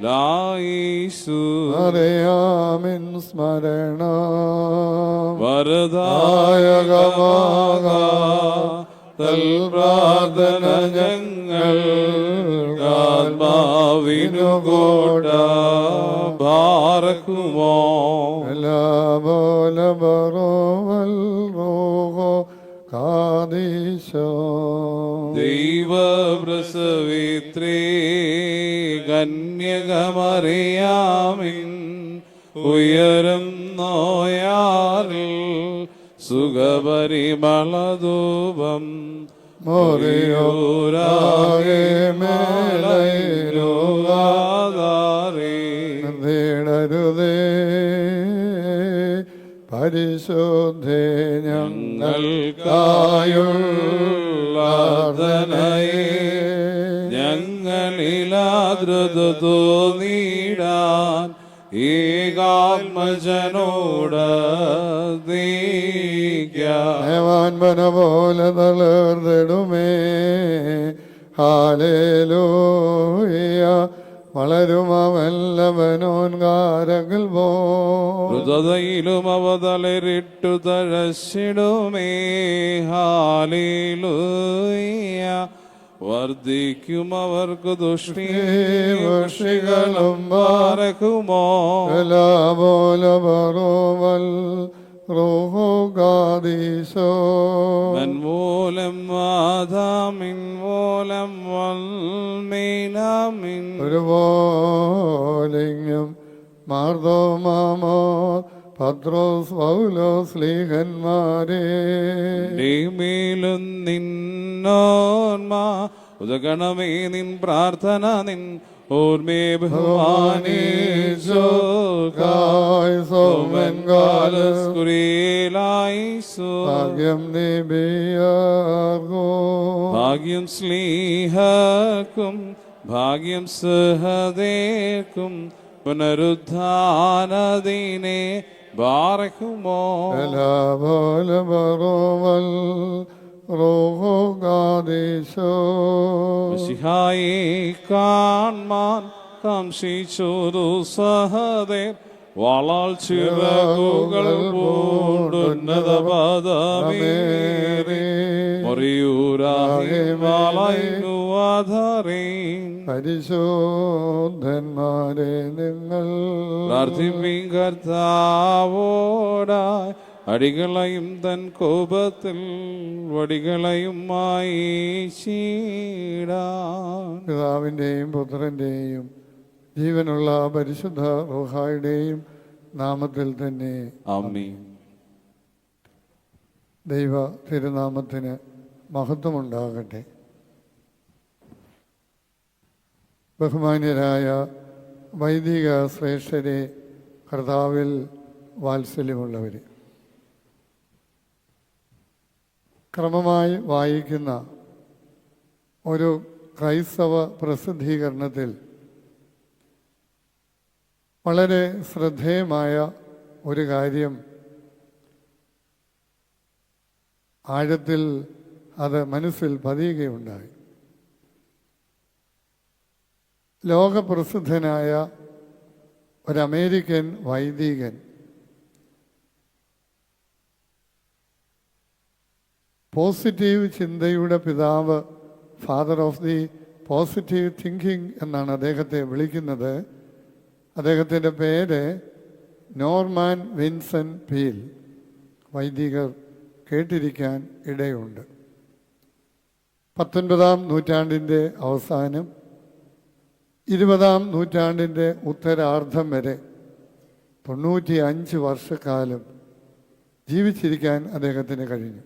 ലായിസു അറിയാമിൻ സ്മരണ വരദായകമാകാ തൽ പ്രാർത്ഥന ഞങ്ങൾ ആത്മാവിനു കോട ഭാരക്കുമോ ലാബോലബറോവൽ റോഹോ കാദീശോ ദൈവപ്രസവിത്രേ കന്യകമറിയാമിൻ ഉയരം നോയാറിൽ സുഖപരിമളധൂപം മോറിയോരാകെ മേലൈലോകാധാരേ നേടരുതേ പരിശുദ്ധേ ഞങ്ങൾക്കായുള്ളാർദ്ദനയെ ഞങ്ങളിലാദ്രത തോന്നിടാൻ ഏകാത്മജനോട് ദേവാൻപന പോലെ തളർന്നിടുമേ. ഹാലേലൂയ. വളരും അവൻ ലബനോൻ കാരകൾ ദ്രുതയിലും അവതലരിട്ടു തഴച്ചിടുമേ. ഹാലേലൂയ. വർദ്ധിക്കും അവർക്ക് ദുഷ്ടികളും പാരക്കുമോ. ബറോവൽ റോഹോഗാദീശോ മൻമൂലം മാതാമിൻമൂലം വൽമീനാമിൻ. ഒരുപോലെയും മാർദോമാമോ പത്രോസ് പൗലോസ് ലീഹന്മാരെ മേലും നിന്നോന്മ ഉദഗണമേ നിൻ പ്രാർത്ഥന നിൻ ഓർമ്മേ ബഹുമാനീശോ. ഭാഗ്യം നിബിയാർഗോ. ഭാഗ്യം സ്ലീഹക്കും ഭാഗ്യം സഹദേക്കും പുനരുദ്ധാനദിനെ ബാറക്കുമോ. പോലെ ബറോവൽ റോഹോഗാദീശോ മിശിഹായെ കാൺമാൻ കാംക്ഷിച്ചൊരു സഹദേ വാളാൽ ചിറകുകൾ പൂണ്ടുന്നത പദമേറി മറിയൂരാഹി വാളായിനുവാധറീൻ. പരിശോധന്മാരെ നിങ്ങൾ പ്രാർത്ഥിപ്പിൻ കർത്താവോടായി അടികളയും തൻ കോപത്തിൽ വടികളയുമായി പിതാവിൻ്റെയും പുത്രൻ്റെയും ജീവനുള്ള പരിശുദ്ധ റൂഹായുടെയും നാമത്തിൽ തന്നെ ആമേൻ. ദൈവ തിരുനാമത്തിന് മഹത്വമുണ്ടാകട്ടെ. ബഹുമാന്യരായ വൈദിക ശ്രേഷ്ഠരെ, കർത്താവിൽ വാത്സല്യമുള്ളവരെ, ക്രമമായി വായിക്കുന്ന ഒരു ക്രൈസ്തവ പ്രസിദ്ധീകരണത്തിൽ വളരെ ശ്രദ്ധേയമായ ഒരു കാര്യം ആഴത്തിൽ അത് മനസ്സിൽ പതിയുകയുണ്ടായി. ലോകപ്രസിദ്ധനായ ഒരു അമേരിക്കൻ വൈദികൻ പോസിറ്റീവ് ചിന്തയുടെ പിതാവ്, father of the positive thinking എന്നാണ് അദ്ദേഹത്തെ വിളിക്കുന്നത്. അദ്ദേഹത്തിൻ്റെ പേര് നോർമാൻ വിൻസൻ പീൽ. വൈദികർ കേട്ടിരിക്കാൻ ഇടയുണ്ട്. 19-ാം നൂറ്റാണ്ടിൻ്റെ അവസാനം 20-ാം നൂറ്റാണ്ടിൻ്റെ ഉത്തരാർദ്ധം വരെ 95 വർഷക്കാലം ജീവിച്ചിരിക്കാൻ അദ്ദേഹത്തിന് കഴിഞ്ഞു.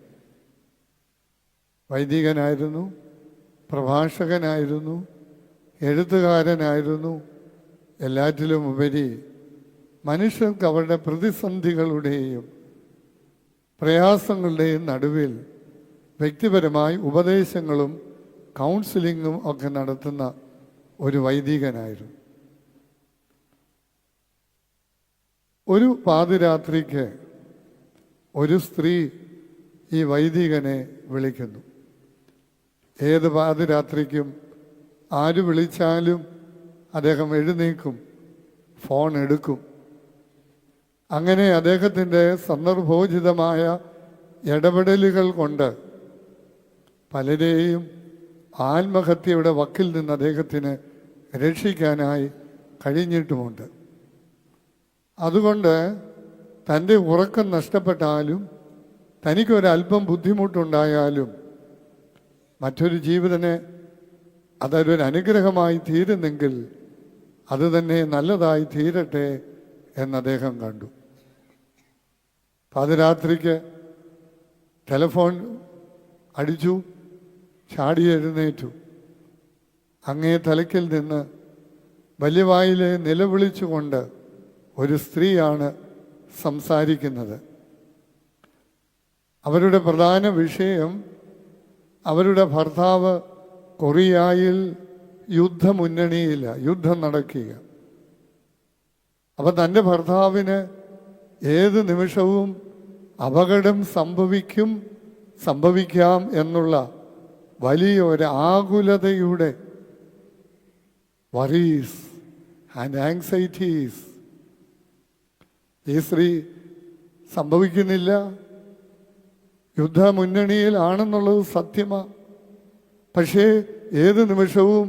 വൈദികനായിരുന്നു, പ്രഭാഷകനായിരുന്നു, എഴുത്തുകാരനായിരുന്നു. എല്ലാറ്റിലും ഉപരി മനുഷ്യർക്ക് അവരുടെ പ്രതിസന്ധികളുടെയും പ്രയാസങ്ങളുടെയും നടുവിൽ വ്യക്തിപരമായി ഉപദേശങ്ങളും കൗൺസിലിങ്ങും ഒക്കെ നടത്തുന്ന ഒരു വൈദികനായിരുന്നു. ഒരു പാതിരാത്രിക്ക് ഒരു സ്ത്രീ ഈ വൈദികനെ വിളിക്കുന്നു. ഏത് പാതിരാത്രിക്കും ആര് വിളിച്ചാലും അദ്ദേഹം എഴുന്നേൽക്കും, ഫോൺ എടുക്കും. അങ്ങനെ അദ്ദേഹത്തിൻ്റെ സന്ദർഭോചിതമായ ഇടപെടലുകൾ കൊണ്ട് പലരെയും ആത്മഹത്യയുടെ വക്കിൽ നിന്ന് അദ്ദേഹത്തിന് രക്ഷിക്കാനായി കഴിഞ്ഞിട്ടുമുണ്ട്. അതുകൊണ്ട് തൻ്റെ ഉറക്കം നഷ്ടപ്പെട്ടാലും തനിക്കൊരല്പം ബുദ്ധിമുട്ടുണ്ടായാലും മറ്റൊരു ജീവനെ അതൊരു അനുഗ്രഹമായി തീരുന്നെങ്കിൽ അത് തന്നെ നല്ലതായി തീരട്ടെ എന്ന് അദ്ദേഹം കണ്ടു. പാതിരാത്രിക്ക് ടെലിഫോൺ അടിച്ചു, ചാടി എഴുന്നേറ്റു. അങ്ങേ തലയ്ക്കിൽ നിന്ന് വലിയ വായിലെ നിലവിളിച്ചുകൊണ്ട് ഒരു സ്ത്രീയാണ് സംസാരിക്കുന്നത്. അവരുടെ പ്രധാന വിഷയം അവരുടെ ഭർത്താവ് കൊറിയയിൽ യുദ്ധം നടക്കുക. അപ്പം തൻ്റെ ഭർത്താവിന് ഏത് നിമിഷവും അപകടം സംഭവിക്കാം എന്നുള്ള വലിയ ഒരു ആകുലതയുടെ വറീസ് ആൻഡ് ആങ്സൈറ്റീസ് ഈ സ്ത്രീ സംഭവിക്കുന്നില്ല. യുദ്ധമുന്നണിയിലാണെന്നുള്ളത് സത്യമാണ്. പക്ഷേ ഏത് നിമിഷവും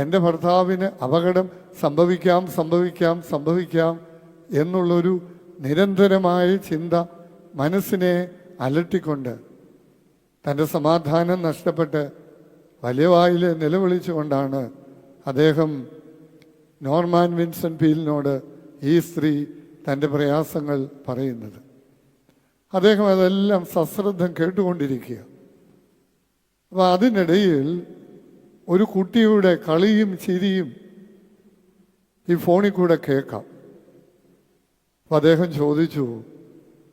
എൻ്റെ ഭർത്താവിന് അപകടം സംഭവിക്കാം എന്നുള്ളൊരു നിരന്തരമായ ചിന്ത മനസ്സിനെ അലട്ടിക്കൊണ്ട് തൻ്റെ സമാധാനം നഷ്ടപ്പെട്ട് വലിയ വായിൽ നിലവിളിച്ചുകൊണ്ടാണ് അദ്ദേഹം നോർമാൻ വിൻസെൻ്റ് പീലിനോട് ഈ സ്ത്രീ തൻ്റെ പ്രയാസങ്ങൾ പറയുന്നത്. അദ്ദേഹം അതെല്ലാം സശ്രദ്ധം കേട്ടുകൊണ്ടിരിക്കുക. അപ്പം അതിനിടയിൽ ഒരു കുട്ടിയുടെ കളിയും ചിരിയും ഈ ഫോണിൽ കൂടെ കേൾക്കാം. അപ്പം അദ്ദേഹം ചോദിച്ചു,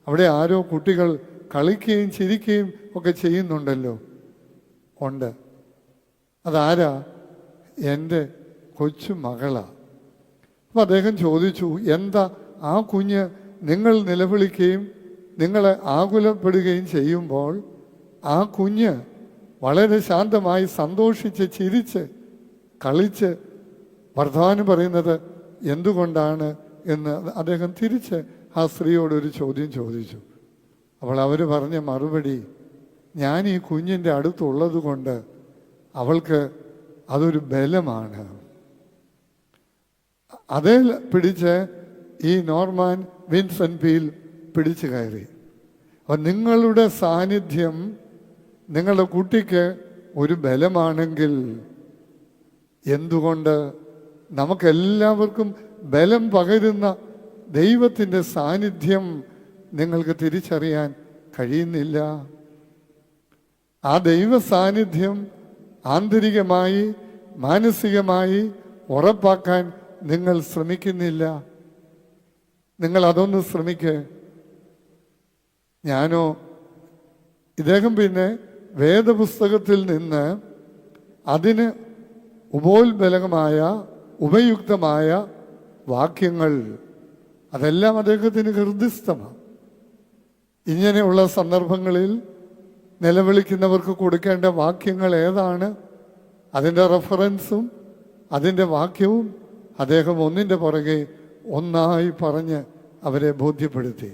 അവിടെ ആരോ കുട്ടികൾ കളിക്കുകയും ചിരിക്കുകയും ഒക്കെ ചെയ്യുന്നുണ്ടല്ലോ. ഉണ്ട്. അതാരാ? എൻ്റെ കൊച്ചു മകളാണ്. അപ്പം അദ്ദേഹം ചോദിച്ചു, എന്താ ആ കുഞ്ഞ് നിങ്ങൾ നിലവിളിക്കുകയും നിങ്ങളെ ആകുലപ്പെടുകയും ചെയ്യുമ്പോൾ ആ കുഞ്ഞ് വളരെ ശാന്തമായി സന്തോഷിച്ച് ചിരിച്ച് കളിച്ച് വർത്തമാനം പറയുന്നത് എന്തുകൊണ്ടാണ് എന്ന് അദ്ദേഹം തിരിച്ച് ആ സ്ത്രീയോടൊരു ചോദ്യം ചോദിച്ചു. അപ്പോൾ അവർ പറഞ്ഞ മറുപടി, ഞാൻ ഈ കുഞ്ഞിൻ്റെ അടുത്തുള്ളത് കൊണ്ട് അവൾക്ക് അതൊരു ബലമാണ്. അതേ പിടിച്ച് ഈ നോർമാൻ വിൻസെൻ്റ് പീൽ പിടിച്ചു കയറി. അപ്പം നിങ്ങളുടെ സാന്നിധ്യം നിങ്ങളുടെ കുട്ടിക്ക് ഒരു ബലമാണെങ്കിൽ എന്തുകൊണ്ട് നമുക്കെല്ലാവർക്കും ബലം പകരുന്ന ദൈവത്തിൻ്റെ സാന്നിധ്യം നിങ്ങൾക്ക് തിരിച്ചറിയാൻ കഴിയുന്നില്ല? ആ ദൈവ സാന്നിധ്യം ആന്തരികമായി മാനസികമായി ഉറപ്പാക്കാൻ നിങ്ങൾ ശ്രമിക്കുന്നില്ല. നിങ്ങൾ അതൊന്ന് ശ്രമിക്കുക. ഞാനോ ഇദ്ദേഹം പിന്നെ വേദപുസ്തകത്തിൽ നിന്ന് അതിന് ഉപോത്ബലകമായ ഉപയുക്തമായ വാക്യങ്ങൾ അതെല്ലാം അദ്ദേഹത്തിന് ഹൃദയസ്ഥമാണ്. ഇങ്ങനെയുള്ള സന്ദർഭങ്ങളിൽ നിലവിളിക്കുന്നവർക്ക് കൊടുക്കേണ്ട വാക്യങ്ങൾ ഏതാണ്, അതിൻ്റെ റെഫറൻസും അതിൻ്റെ വാക്യവും അദ്ദേഹം ഒന്നിൻ്റെ പുറകെ ഒന്നായി പറഞ്ഞ് അവരെ ബോധ്യപ്പെടുത്തി.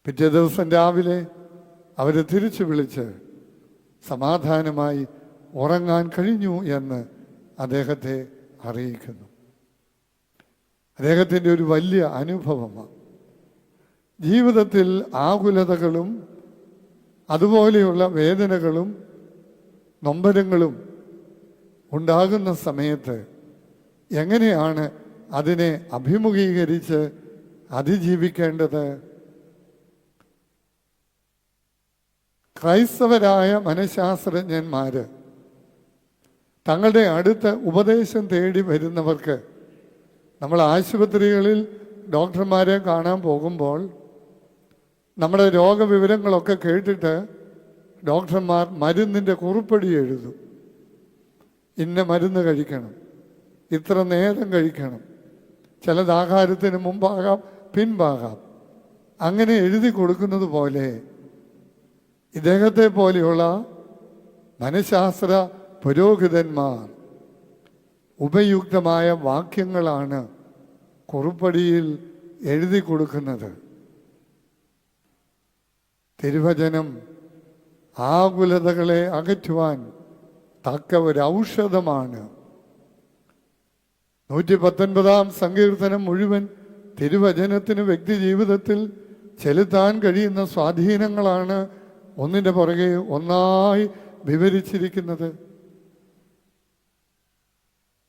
പിറ്റേ ദിവസം രാവിലെ അവരെ തിരിച്ചു വിളിച്ച് സമാധാനമായി ഉറങ്ങാൻ കഴിഞ്ഞു എന്ന് അദ്ദേഹത്തെ അറിയിക്കുന്നു. അദ്ദേഹത്തിൻ്റെ ഒരു വലിയ അനുഭവമാണ്. ജീവിതത്തിൽ ആകുലതകളും അതുപോലെയുള്ള വേദനകളും നൊമ്പരങ്ങളും ഉണ്ടാകുന്ന സമയത്ത് എങ്ങനെയാണ് അതിനെ അഭിമുഖീകരിച്ച് അതിജീവിക്കേണ്ടത്? ക്രൈസ്തവരായ മനഃശാസ്ത്രജ്ഞന്മാർ തങ്ങളുടെ അടുത്ത് ഉപദേശം തേടി വരുന്നവർക്ക്, നമ്മൾ ആശുപത്രികളിൽ ഡോക്ടർമാരെ കാണാൻ പോകുമ്പോൾ നമ്മുടെ രോഗവിവരങ്ങളൊക്കെ കേട്ടിട്ട് ഡോക്ടർമാർ മരുന്നിൻ്റെ കുറിപ്പടി എഴുതും. ഇന്ന മരുന്ന് കഴിക്കണം, ഇത്ര നേരം കഴിക്കണം, ചിലത് ആഹാരത്തിന് മുമ്പാകാം പിൻപാകാം, അങ്ങനെ എഴുതി കൊടുക്കുന്നത് പോലെ ഇദ്ദേഹത്തെ പോലെയുള്ള മനഃശാസ്ത്ര പുരോഹിതന്മാർ ഉപയുക്തമായ വാക്യങ്ങളാണ് കുറിപ്പടിയിൽ എഴുതി കൊടുക്കുന്നത്. തിരുവചനം ആകുലതകളെ അകറ്റുവാൻ തക്ക ഒരു ഔഷധമാണ്. 119 സങ്കീർത്തനം മുഴുവൻ തിരുവചനത്തിന് വ്യക്തി ജീവിതത്തിൽ ചെലുത്താൻ കഴിയുന്ന സ്വാധീനങ്ങളാണ് ഒന്നിൻ്റെ പുറകെ ഒന്നായി വിവരിച്ചിരിക്കുന്നത്.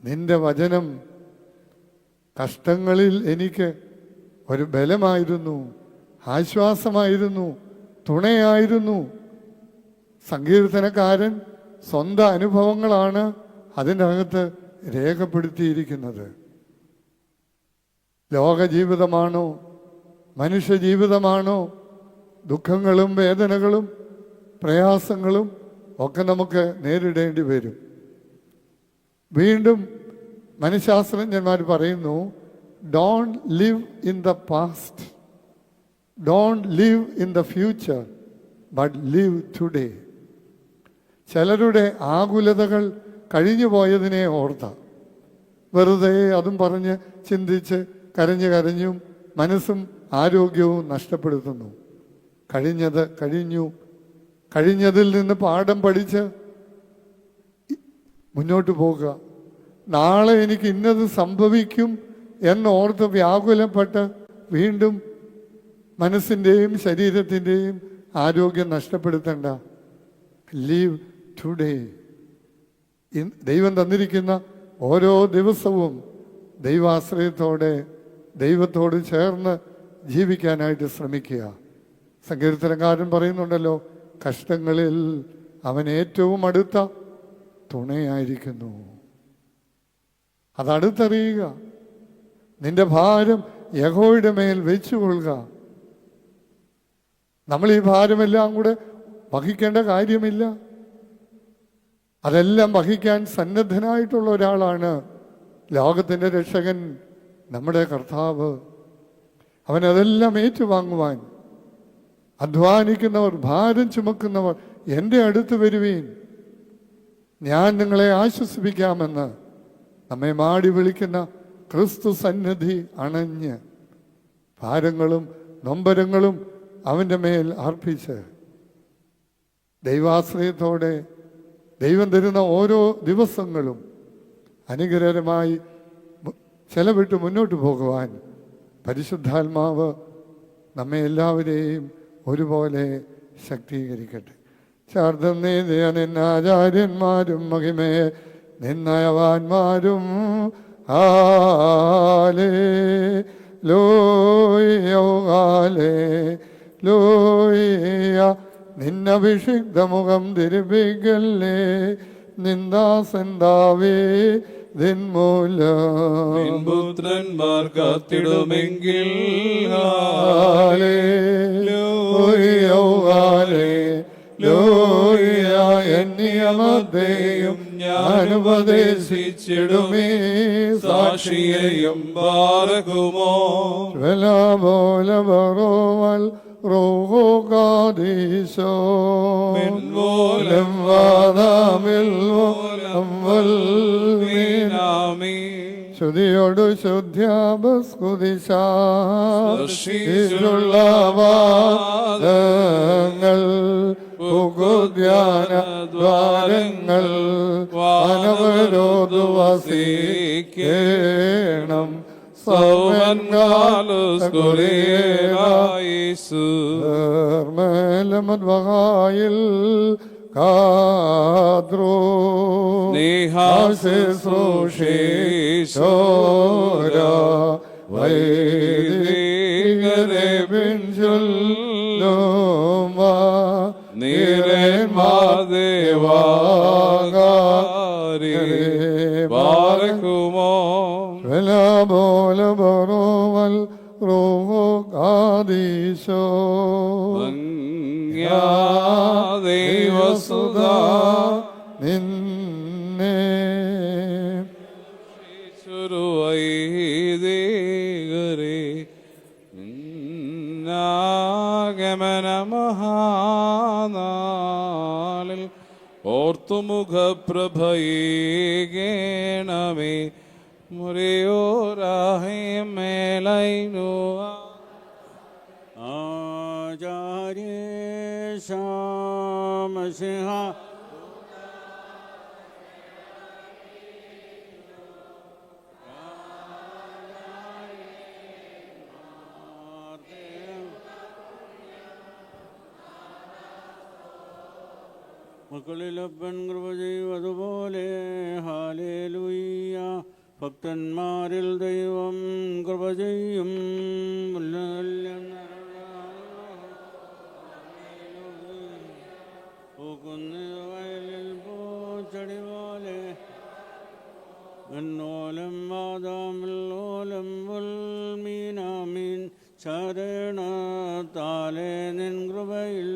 നിന്റെ വചനം കഷ്ടങ്ങളിൽ എനിക്ക് ഒരു ബലമായിരുന്നു, ആശ്വാസമായിരുന്നു, തുണയായിരുന്നു. സങ്കീർത്തനക്കാരൻ സ്വന്തം അനുഭവങ്ങളാണ് അതിനകത്ത് രേഖപ്പെടുത്തിയിരിക്കുന്നത്. ലോകജീവിതമാണോ മനുഷ്യജീവിതമാണോ, ദുഃഖങ്ങളും വേദനകളും പ്രയാസങ്ങളും ഒക്കെ നമുക്ക് നേരിടേണ്ടി വരും. വീണ്ടും മനഃശാസ്ത്രജ്ഞന്മാർ പറയുന്നു, don't live in the past, don't live in the future, but live today. ചിലരുടെ ആകുലതകൾ കഴിഞ്ഞു പോയതിനെ ഓർത്ത വെറുതെ അതും പറഞ്ഞ് ചിന്തിച്ച് കരഞ്ഞും മനസ്സും ആരോഗ്യവും നഷ്ടപ്പെടുത്തുന്നു. കഴിഞ്ഞത് കഴിഞ്ഞു, കഴിഞ്ഞതിൽ നിന്ന് പാഠം പഠിച്ച് മുന്നോട്ട് പോകുക. നാളെ എനിക്ക് ഇന്നത് സംഭവിക്കും എന്നോർത്ത് വ്യാകുലപ്പെട്ട് വീണ്ടും മനസ്സിൻ്റെയും ശരീരത്തിൻ്റെയും ആരോഗ്യം നഷ്ടപ്പെടുത്തേണ്ട. Leave today. ദൈവം തന്നിരിക്കുന്ന ഓരോ ദിവസവും ദൈവാശ്രയത്തോടെ ദൈവത്തോട് ചേർന്ന് ജീവിക്കാനായിട്ട് ശ്രമിക്കുക. സങ്കീർത്തനക്കാരൻ പറയുന്നുണ്ടല്ലോ, കഷ്ടങ്ങളിൽ അവൻ ഏറ്റവും അടുത്ത തുണയായിരിക്കുന്നു. അതടുത്തറിയുക. നിന്റെ ഭാരം യഹോവയുടെ മേൽ വെച്ചുകൊള്ളുക. നമ്മൾ ഈ ഭാരമെല്ലാം കൂടെ വഹിക്കേണ്ട കാര്യമില്ല. അതെല്ലാം വഹിക്കാൻ സന്നദ്ധനായിട്ടുള്ള ഒരാളാണ് ലോകത്തിൻ്റെ രക്ഷകൻ, നമ്മുടെ കർത്താവ്. അവനതെല്ലാം ഏറ്റുവാങ്ങുവാൻ. അധ്വാനിക്കുന്നവർ, ഭാരം ചുമക്കുന്നവർ എൻ്റെ അടുത്ത് വരുവീൻ, ഞാൻ നിങ്ങളെ ആശ്വസിപ്പിക്കാമെന്ന് നമ്മെ മാടി വിളിക്കുന്ന ക്രിസ്തു സന്നിധി അണഞ്ഞ് ഭാരങ്ങളും നൊമ്പരങ്ങളും അവൻ്റെ മേൽ അർപ്പിച്ച് ദൈവാശ്രയത്തോടെ ദൈവം തരുന്ന ഓരോ ദിവസങ്ങളും അനുഗ്രഹമായി ചെലവിട്ട് മുന്നോട്ട് പോകുവാൻ പരിശുദ്ധാത്മാവ് നമ്മെ എല്ലാവരെയും ഒരുപോലെ ശക്തീകരിക്കട്ടെ. ശാർദം നീതിയ നിന്നാചാര്യന്മാരും മഹിമയെ നിന്നയവാന്മാരും ആലേ ലോയാലേ ലോയ നിന്നഭിഷിക്ത മുഖം തിരുപ്പിക്കല്ലേ നിന്ദാസന്താവേ പുത്രന്മാർ കാത്തിടുമെങ്കിൽ നിയമത്തെയും ഞാൻ ഉപദേശിച്ചിടുമേ സാക്ഷിയെയും പാർക്കുമോ പോലെ റോഹോ കാദീശോ ശ്രുതിയോട് ശുദ്ധ്യാപസ്കുതിശാശിലുള്ള വാദങ്ങൾ ധ്യാന ദ്വാരങ്ങൾ വാനവരോധു വസിക്കേണം മദ്വഹായിൽ കാദ്രോ ശുശ്രൂഷേശോര വൈദികരെ പിൻചൊല്ലുമ നീരേവാദേവാകാരി പാർക്കുമോ ബോലബറോവൽ റോഹോ കാദീശോ ദൈവസുധാ നിന്നെ ചുരുവൈദികരെ ഗമനമഹാനാളിൽ ഓർത്തുമുഖപ്രഭയേകേണമേ മുറിയോരാഹേ മേലൈനു ആചാര്യേശാമസിഹ മക്കളിലപ്പൻ കൃപ ചെയ്വതുപോലെ ഹാലേലൂയ്യ. ഭക്തന്മാരിൽ ദൈവം കൃപ ചെയ്യും. വയലിൽ പൂച്ചെടി പോലെ എന്നോലം വാദാമില്ലോലം മീനാമീൻ ശരണത്താലെ നിൻ കൃപയിൽ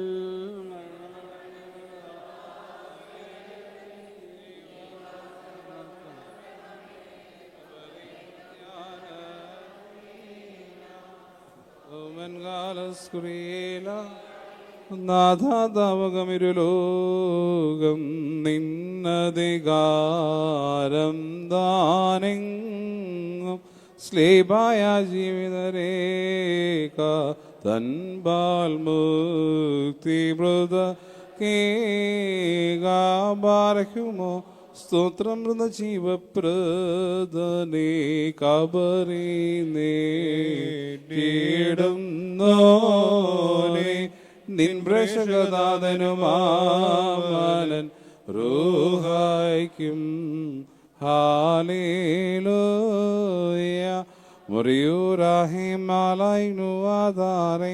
നാഥാതാവകമിരുലോകം നിന്നധികാരം ദാനെങ്ങും സ്ലീപായ ജീവിതരേഖ തൻപാൽ മുക്തി മൃത കേകാബാർഹുമോ സ്തോത്രം മൃത ജീവപ്രദനേ കബറി നേടിടുന്നോനെ നിൻ പ്രേക്ഷകനാഥനുമാമനൻ റൂഹായ്ക്കും ഹാലേലൂയ മുറിയൂരാഹിമാലായിനു ആധാരേ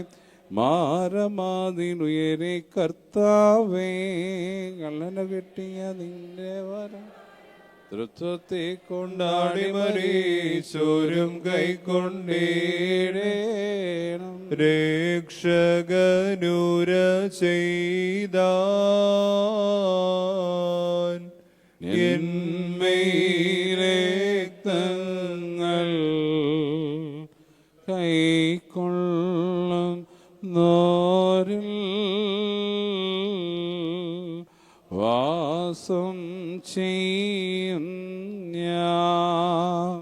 മാരമാതിനുയരെ കർത്താവേ കള്ളന കിട്ടിയ നിന്റെ വരം തൃത്വത്തെ കൊണ്ടാടി മരീശോരും കൈക്കൊണ്ടേടേണം രക്ഷകനുര ചെയ്താൻ എന്മേരക്തങ്ങൾ കൈക്കൊള്ളും നോരിൽ വാസം ചെയ്യും ഞാൻ.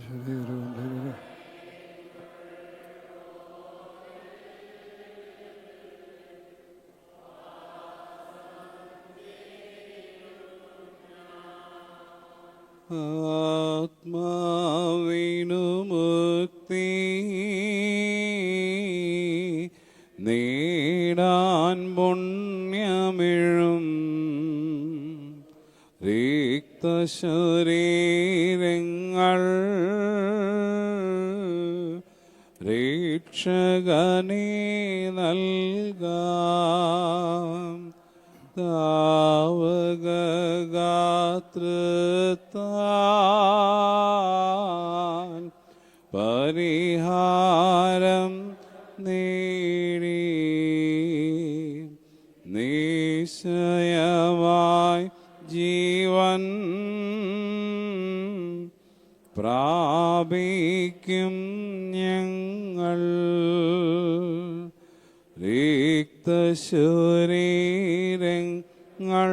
ശരീരവും ധൈര്യം ആത്മാവിനു മുക്തി നേടാൻ പുണ്യമിഴും റിക്തശരീരങ്ങൾ രക്ഷകനെ നൽകാം താവകഗാത്രത്താൽ പരിഹാരം നേടി നിശ്ചയമായി ജീവൻ പ്രാപിക്കും ഞങ്ങൾ റിക്തശരീരങ്ങൾ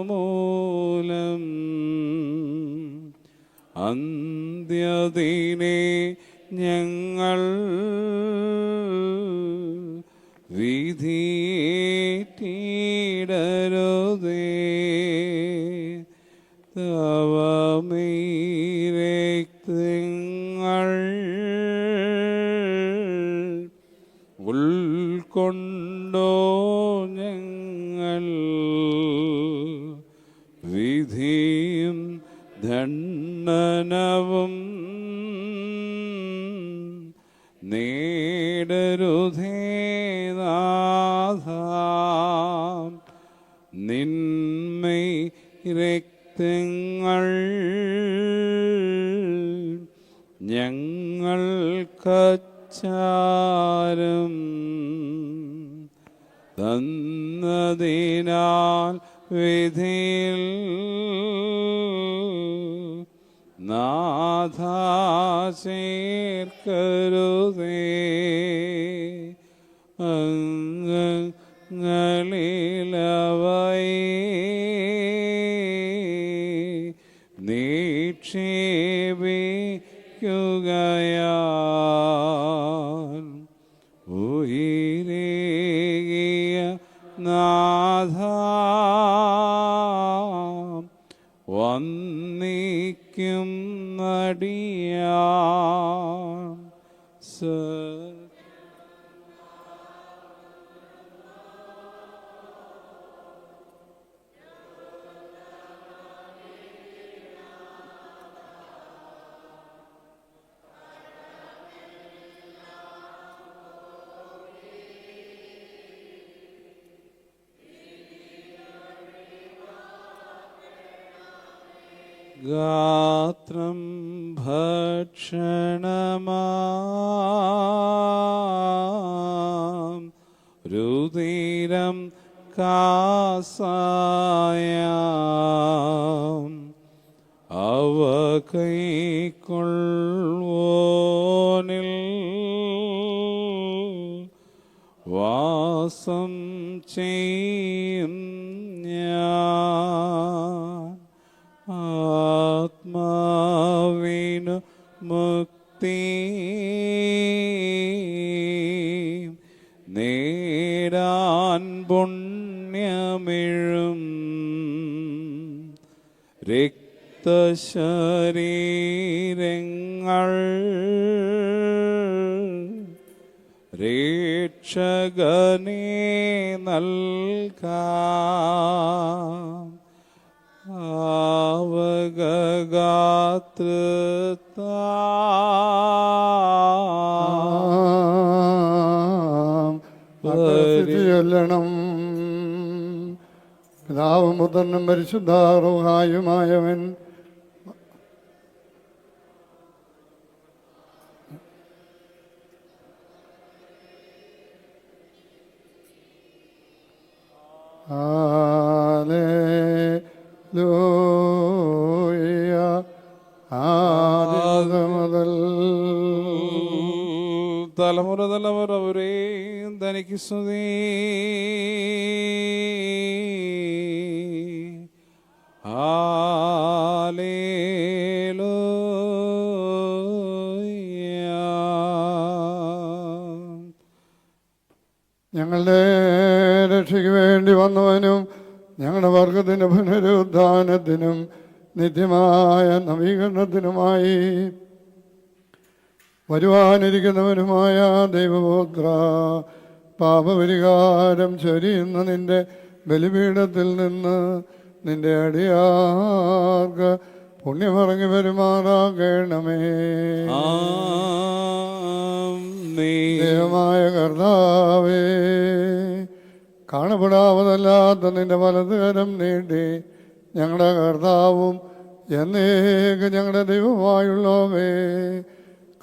കൈക്കൊണ്ടതുമൂലം അന്ത്യദിനെ ഞങ്ങൾ വിധിയേറ്റിടരുതേ തവമീരക്തങ്ങൾ ഉൾക്കൊണ്ടോ ഞങ്ങൾ വിധിയും ദണ്ഡനവും നേടരുതേ നാഥ നിന്മൈ രക്തങ്ങൾ ഞങ്ങൾക്കച്ചാരം തന്നതിനാൽ വിധിയിൽ നാഥ ചേർക്കരുതേ നിക്ഷേപിക്കുകയാൽ ഉയരേകിയ നാഥ വന്നിക്കും നടിയാൻ ഗാത്രം ഭക്ഷണമാം രുതിരം കാസായാം അവ കൈക്കൊള്ളുവോനിൽ വാസം ചെയ്യും ഞാൻ ആത്മാവിനു മുക്തി നേടാൻ പുണ്യമിഴും രക്തശരീരങ്ങൾ രക്ഷകനെ നൽകാം ചൊല്ലണം. പിതാവും പുത്രനും പരിശുദ്ധാറുഹായുമായവൻ മുതൽ തലമുറ തലമുറ അവരെ തനിക്ക് സ്തുതി. ഞങ്ങളുടെ രക്ഷയ്ക്ക് വേണ്ടി വന്നവനും ഞങ്ങളുടെ വർഗത്തിൻ്റെ പുനരുദ്ധാനത്തിനും നിത്യമായ നവീകരണത്തിനുമായി വരുവാനിരിക്കുന്നവനുമായ ദൈവപുത്ര, പാപപരിഹാരം ചൊരിയുന്ന നിന്റെ ബലിപീഠത്തിൽ നിന്ന് നിന്റെ അടിയാർക്ക് പുണ്യമറങ്ങി പെരുമാറാകണമേ. ദൈവമായ കർത്താവേ, കാണപ്പെടാവതല്ലാത്ത നിന്റെ വലതുകരം നീട്ടി ഞങ്ങളുടെ കർത്താവും എന്നേക്കും ഞങ്ങളുടെ ദൈവമായുള്ളവേ,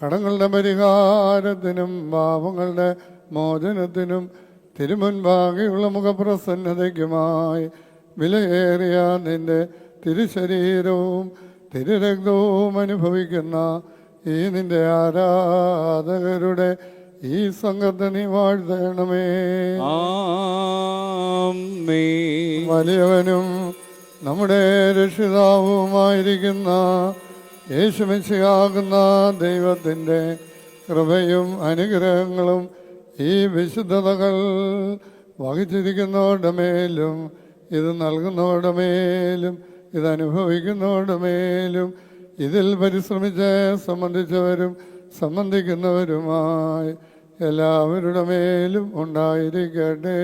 കടങ്ങളുടെ പരിഹാരത്തിനും പാപങ്ങളുടെ മോചനത്തിനും തിരുമുൻപാകെയുള്ള മുഖപ്രസന്നതയ്ക്കുമായി വിലയേറിയ നിന്റെ തിരുശരീരവും തിരുരക്തവും അനുഭവിക്കുന്ന ഈ നിന്റെ ആരാധകരുടെ ഈ സംഘത്തെ നീ വാഴ്ത്തണമേ. വലിയവനും നമ്മുടെ രക്ഷിതാവുമായിരിക്കുന്ന യേശുമിശിഹാകുന്ന ദൈവത്തിൻ്റെ കൃപയും അനുഗ്രഹങ്ങളും ഈ വിശുദ്ധതകൾ വഹിച്ചിരിക്കുന്നവരുടെ മേലും ഇത് നൽകുന്നവരുടെ മേലും ഇത് അനുഭവിക്കുന്നവരുടെ മേലും ഇതിൽ പരിശ്രമിച്ച് സംബന്ധിച്ചവരും സംബന്ധിക്കുന്നവരുമായി എല്ലാവരുടെ മേലും ഉണ്ടായിരിക്കട്ടെ.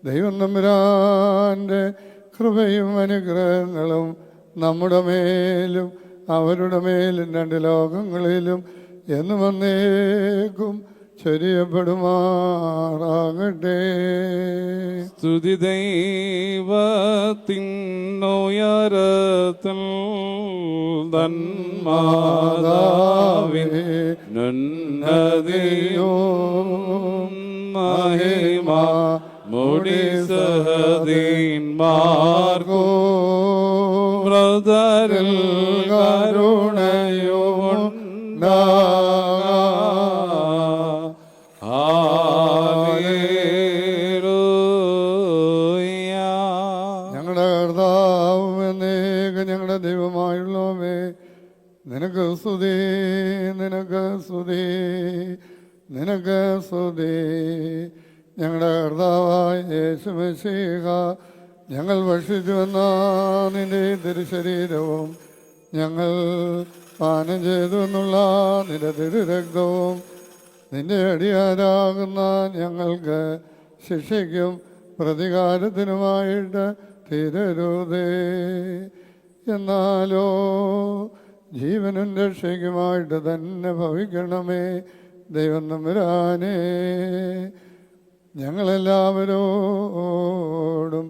ദൈവം തമ്പുരാന്റെ കൃപയും അനുഗ്രഹങ്ങളും നമ്മുടെ മേലും അവരുടെ മേലും രണ്ട് ലോകങ്ങളിലും എന്നും വന്നേക്കും ചൊരിയപ്പെടുമാറാകട്ടെ. സ്തുതി ദൈവത്തിനുയരത്തിൽ തന്മാതാവിൻ നന്നതിയോ മഹിമ മുടി സഹദീന്മാർക്കോ ബ്രദറിൽ കരുണയോ ഞങ്ങളുടെ കർത്താവും എന്നേക്കും ഞങ്ങളുടെ ദൈവമായുള്ളവേ, നിനക്ക് സ്തുതി, നിനക്ക് സ്തുതി, നിനക്ക് സ്തുതി. ഞങ്ങളുടെ കർത്താവായ യേശുമിശിഹ, ഞങ്ങൾ ഭക്ഷിച്ചുവെന്ന നിന്റെ തിരുശരീരവും ഞങ്ങൾ പാനം ചെയ്തു എന്നുള്ള നിന്റെ തിരുരക്തവും നിന്റെ അടിയാരാകുന്ന ഞങ്ങൾക്ക് ശിക്ഷയ്ക്കും പ്രതികാരത്തിനുമായിട്ട് തീരരുതേ. എന്നാലോ ജീവനും രക്ഷയ്ക്കുമായിട്ട് തന്നെ ഭവിക്കണമേ ദൈവം തമ്പുരാനേ. ഞങ്ങളെല്ലാവരോടും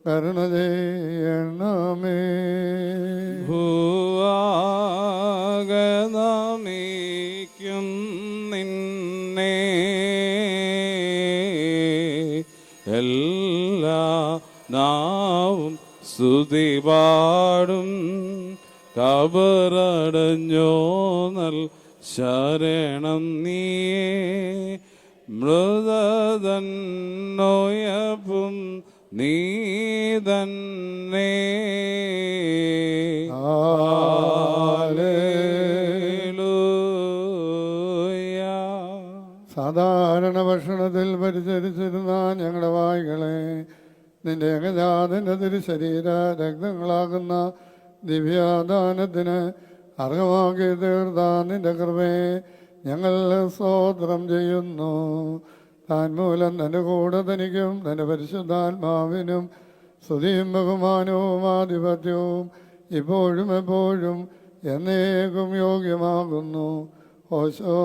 കരുണ ചെയ്യണമേ. ഭൂവാഗതമേക്കും നിന്നെ എല്ലാ നാവും സ്തുതി പാടും. കബറടഞ്ഞോ നൽ ശരണം നീയേ. മൃതതന്നോയപ്പും നീ തന്നെ. സാധാരണ ഭക്ഷണത്തിൽ പരിചരിച്ചിരുന്ന ഞങ്ങളുടെ വായ്കളെ നിന്റെ ഏകജാതന്റെ തിരുശരീര രക്തങ്ങളാകുന്ന ദിവ്യാദാനത്തിന് അർഹമാക്കി തീർത്ത നിന്റെ കൃപയെ ഞങ്ങൾ സ്തോത്രം ചെയ്യുന്നു. താൻ മൂലം തൻ്റെ കൂടെ തനിക്കും തൻ്റെ പരിശുദ്ധാത്മാവിനും സ്തുതിയും ബഹുമാനവും ആധിപത്യവും ഇപ്പോഴും എപ്പോഴും എന്നേക്കും യോഗ്യമാകുന്നു. ഓശോ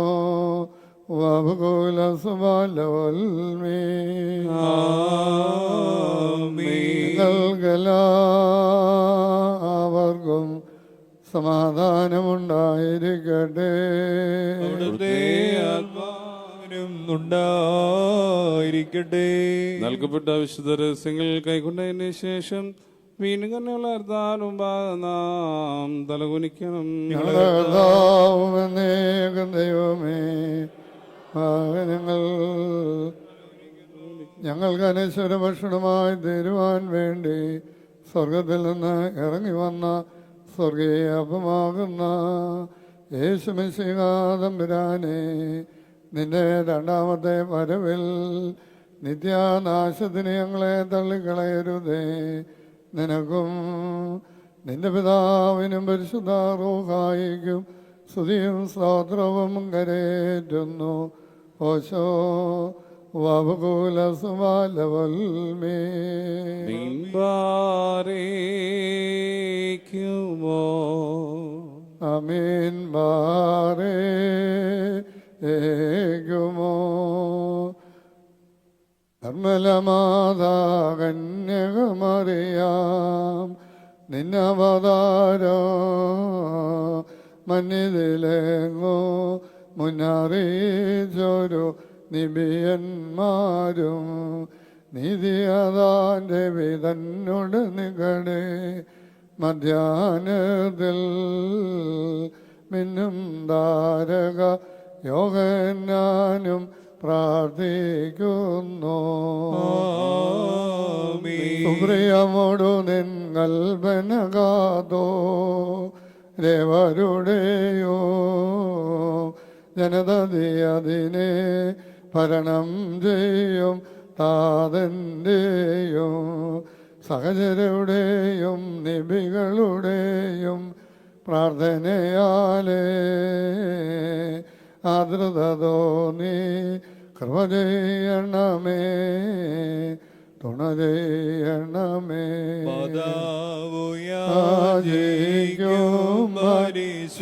നിങ്ങൾക്കെല്ലാവർക്കും സമാധാനമുണ്ടായിരിക്കട്ടെ. ഉണ്ടായിരിക്കട്ടെ. നൽകപ്പെട്ട വിശുദ്ധ രഹസ്യങ്ങൾ കൈക്കൊണ്ടതിന് ശേഷം വീണ്ടും കന്നെയുള്ള അർത്ഥാനും നാം തലകുനിക്കണം. ദൈവമേ, ഞങ്ങൾക്ക് അനശ്വര ഭക്ഷണമായി തരുവാൻ വേണ്ടി സ്വർഗത്തിൽ നിന്ന് ഇറങ്ങി വന്ന സ്വർഗീയ അപ്പമാകുന്ന യേശുമിശിഹാ തമ്പുരാനെ, നിന്റെ രണ്ടാമത്തെ വരവിൽ നിത്യാനാശത്തിന് ഞങ്ങളെ തള്ളിക്കളയരുതേ. നിനക്കും നിന്റെ പിതാവിനും പരിശുദ്ധ റൂഹായിക്കും സ്തുതിയും സ്തോത്രവും കരേറ്റുന്നു. ഓശോ വബുകുലസുമാലവൽമേ അമീൻ ബാരേ ഏകുമോ. നിർമ്മലമാതാ കന്യകമറിയാം നിന്നവതാരോ മന്നിതിലെങ്ങോ മുന്നറിയിച്ചൊരു നിബിയന്മാരും നീതിയതാൻ്റെ വിതന്നോട് നികടെ മധ്യാഹ്നത്തിൽ മിന്നും താരക യോഹന്നാനും പ്രാർത്ഥിക്കുന്നു. സുപ്രിയമോടു നിൻ കൽപ്പനകാതോ രേവരുടെയോ ജനതതി അതിനെ ഭരണം ചെയ്യും താതൻ്റെയും സഹചരുടെയും നിബികളുടെയും പ്രാർത്ഥനയാലേ ആദ്രത തോന്നി കൃപ ചെയ്യണമേ, തുണ ചെയ്യണമേ. യാചിക്കും പരിശോധന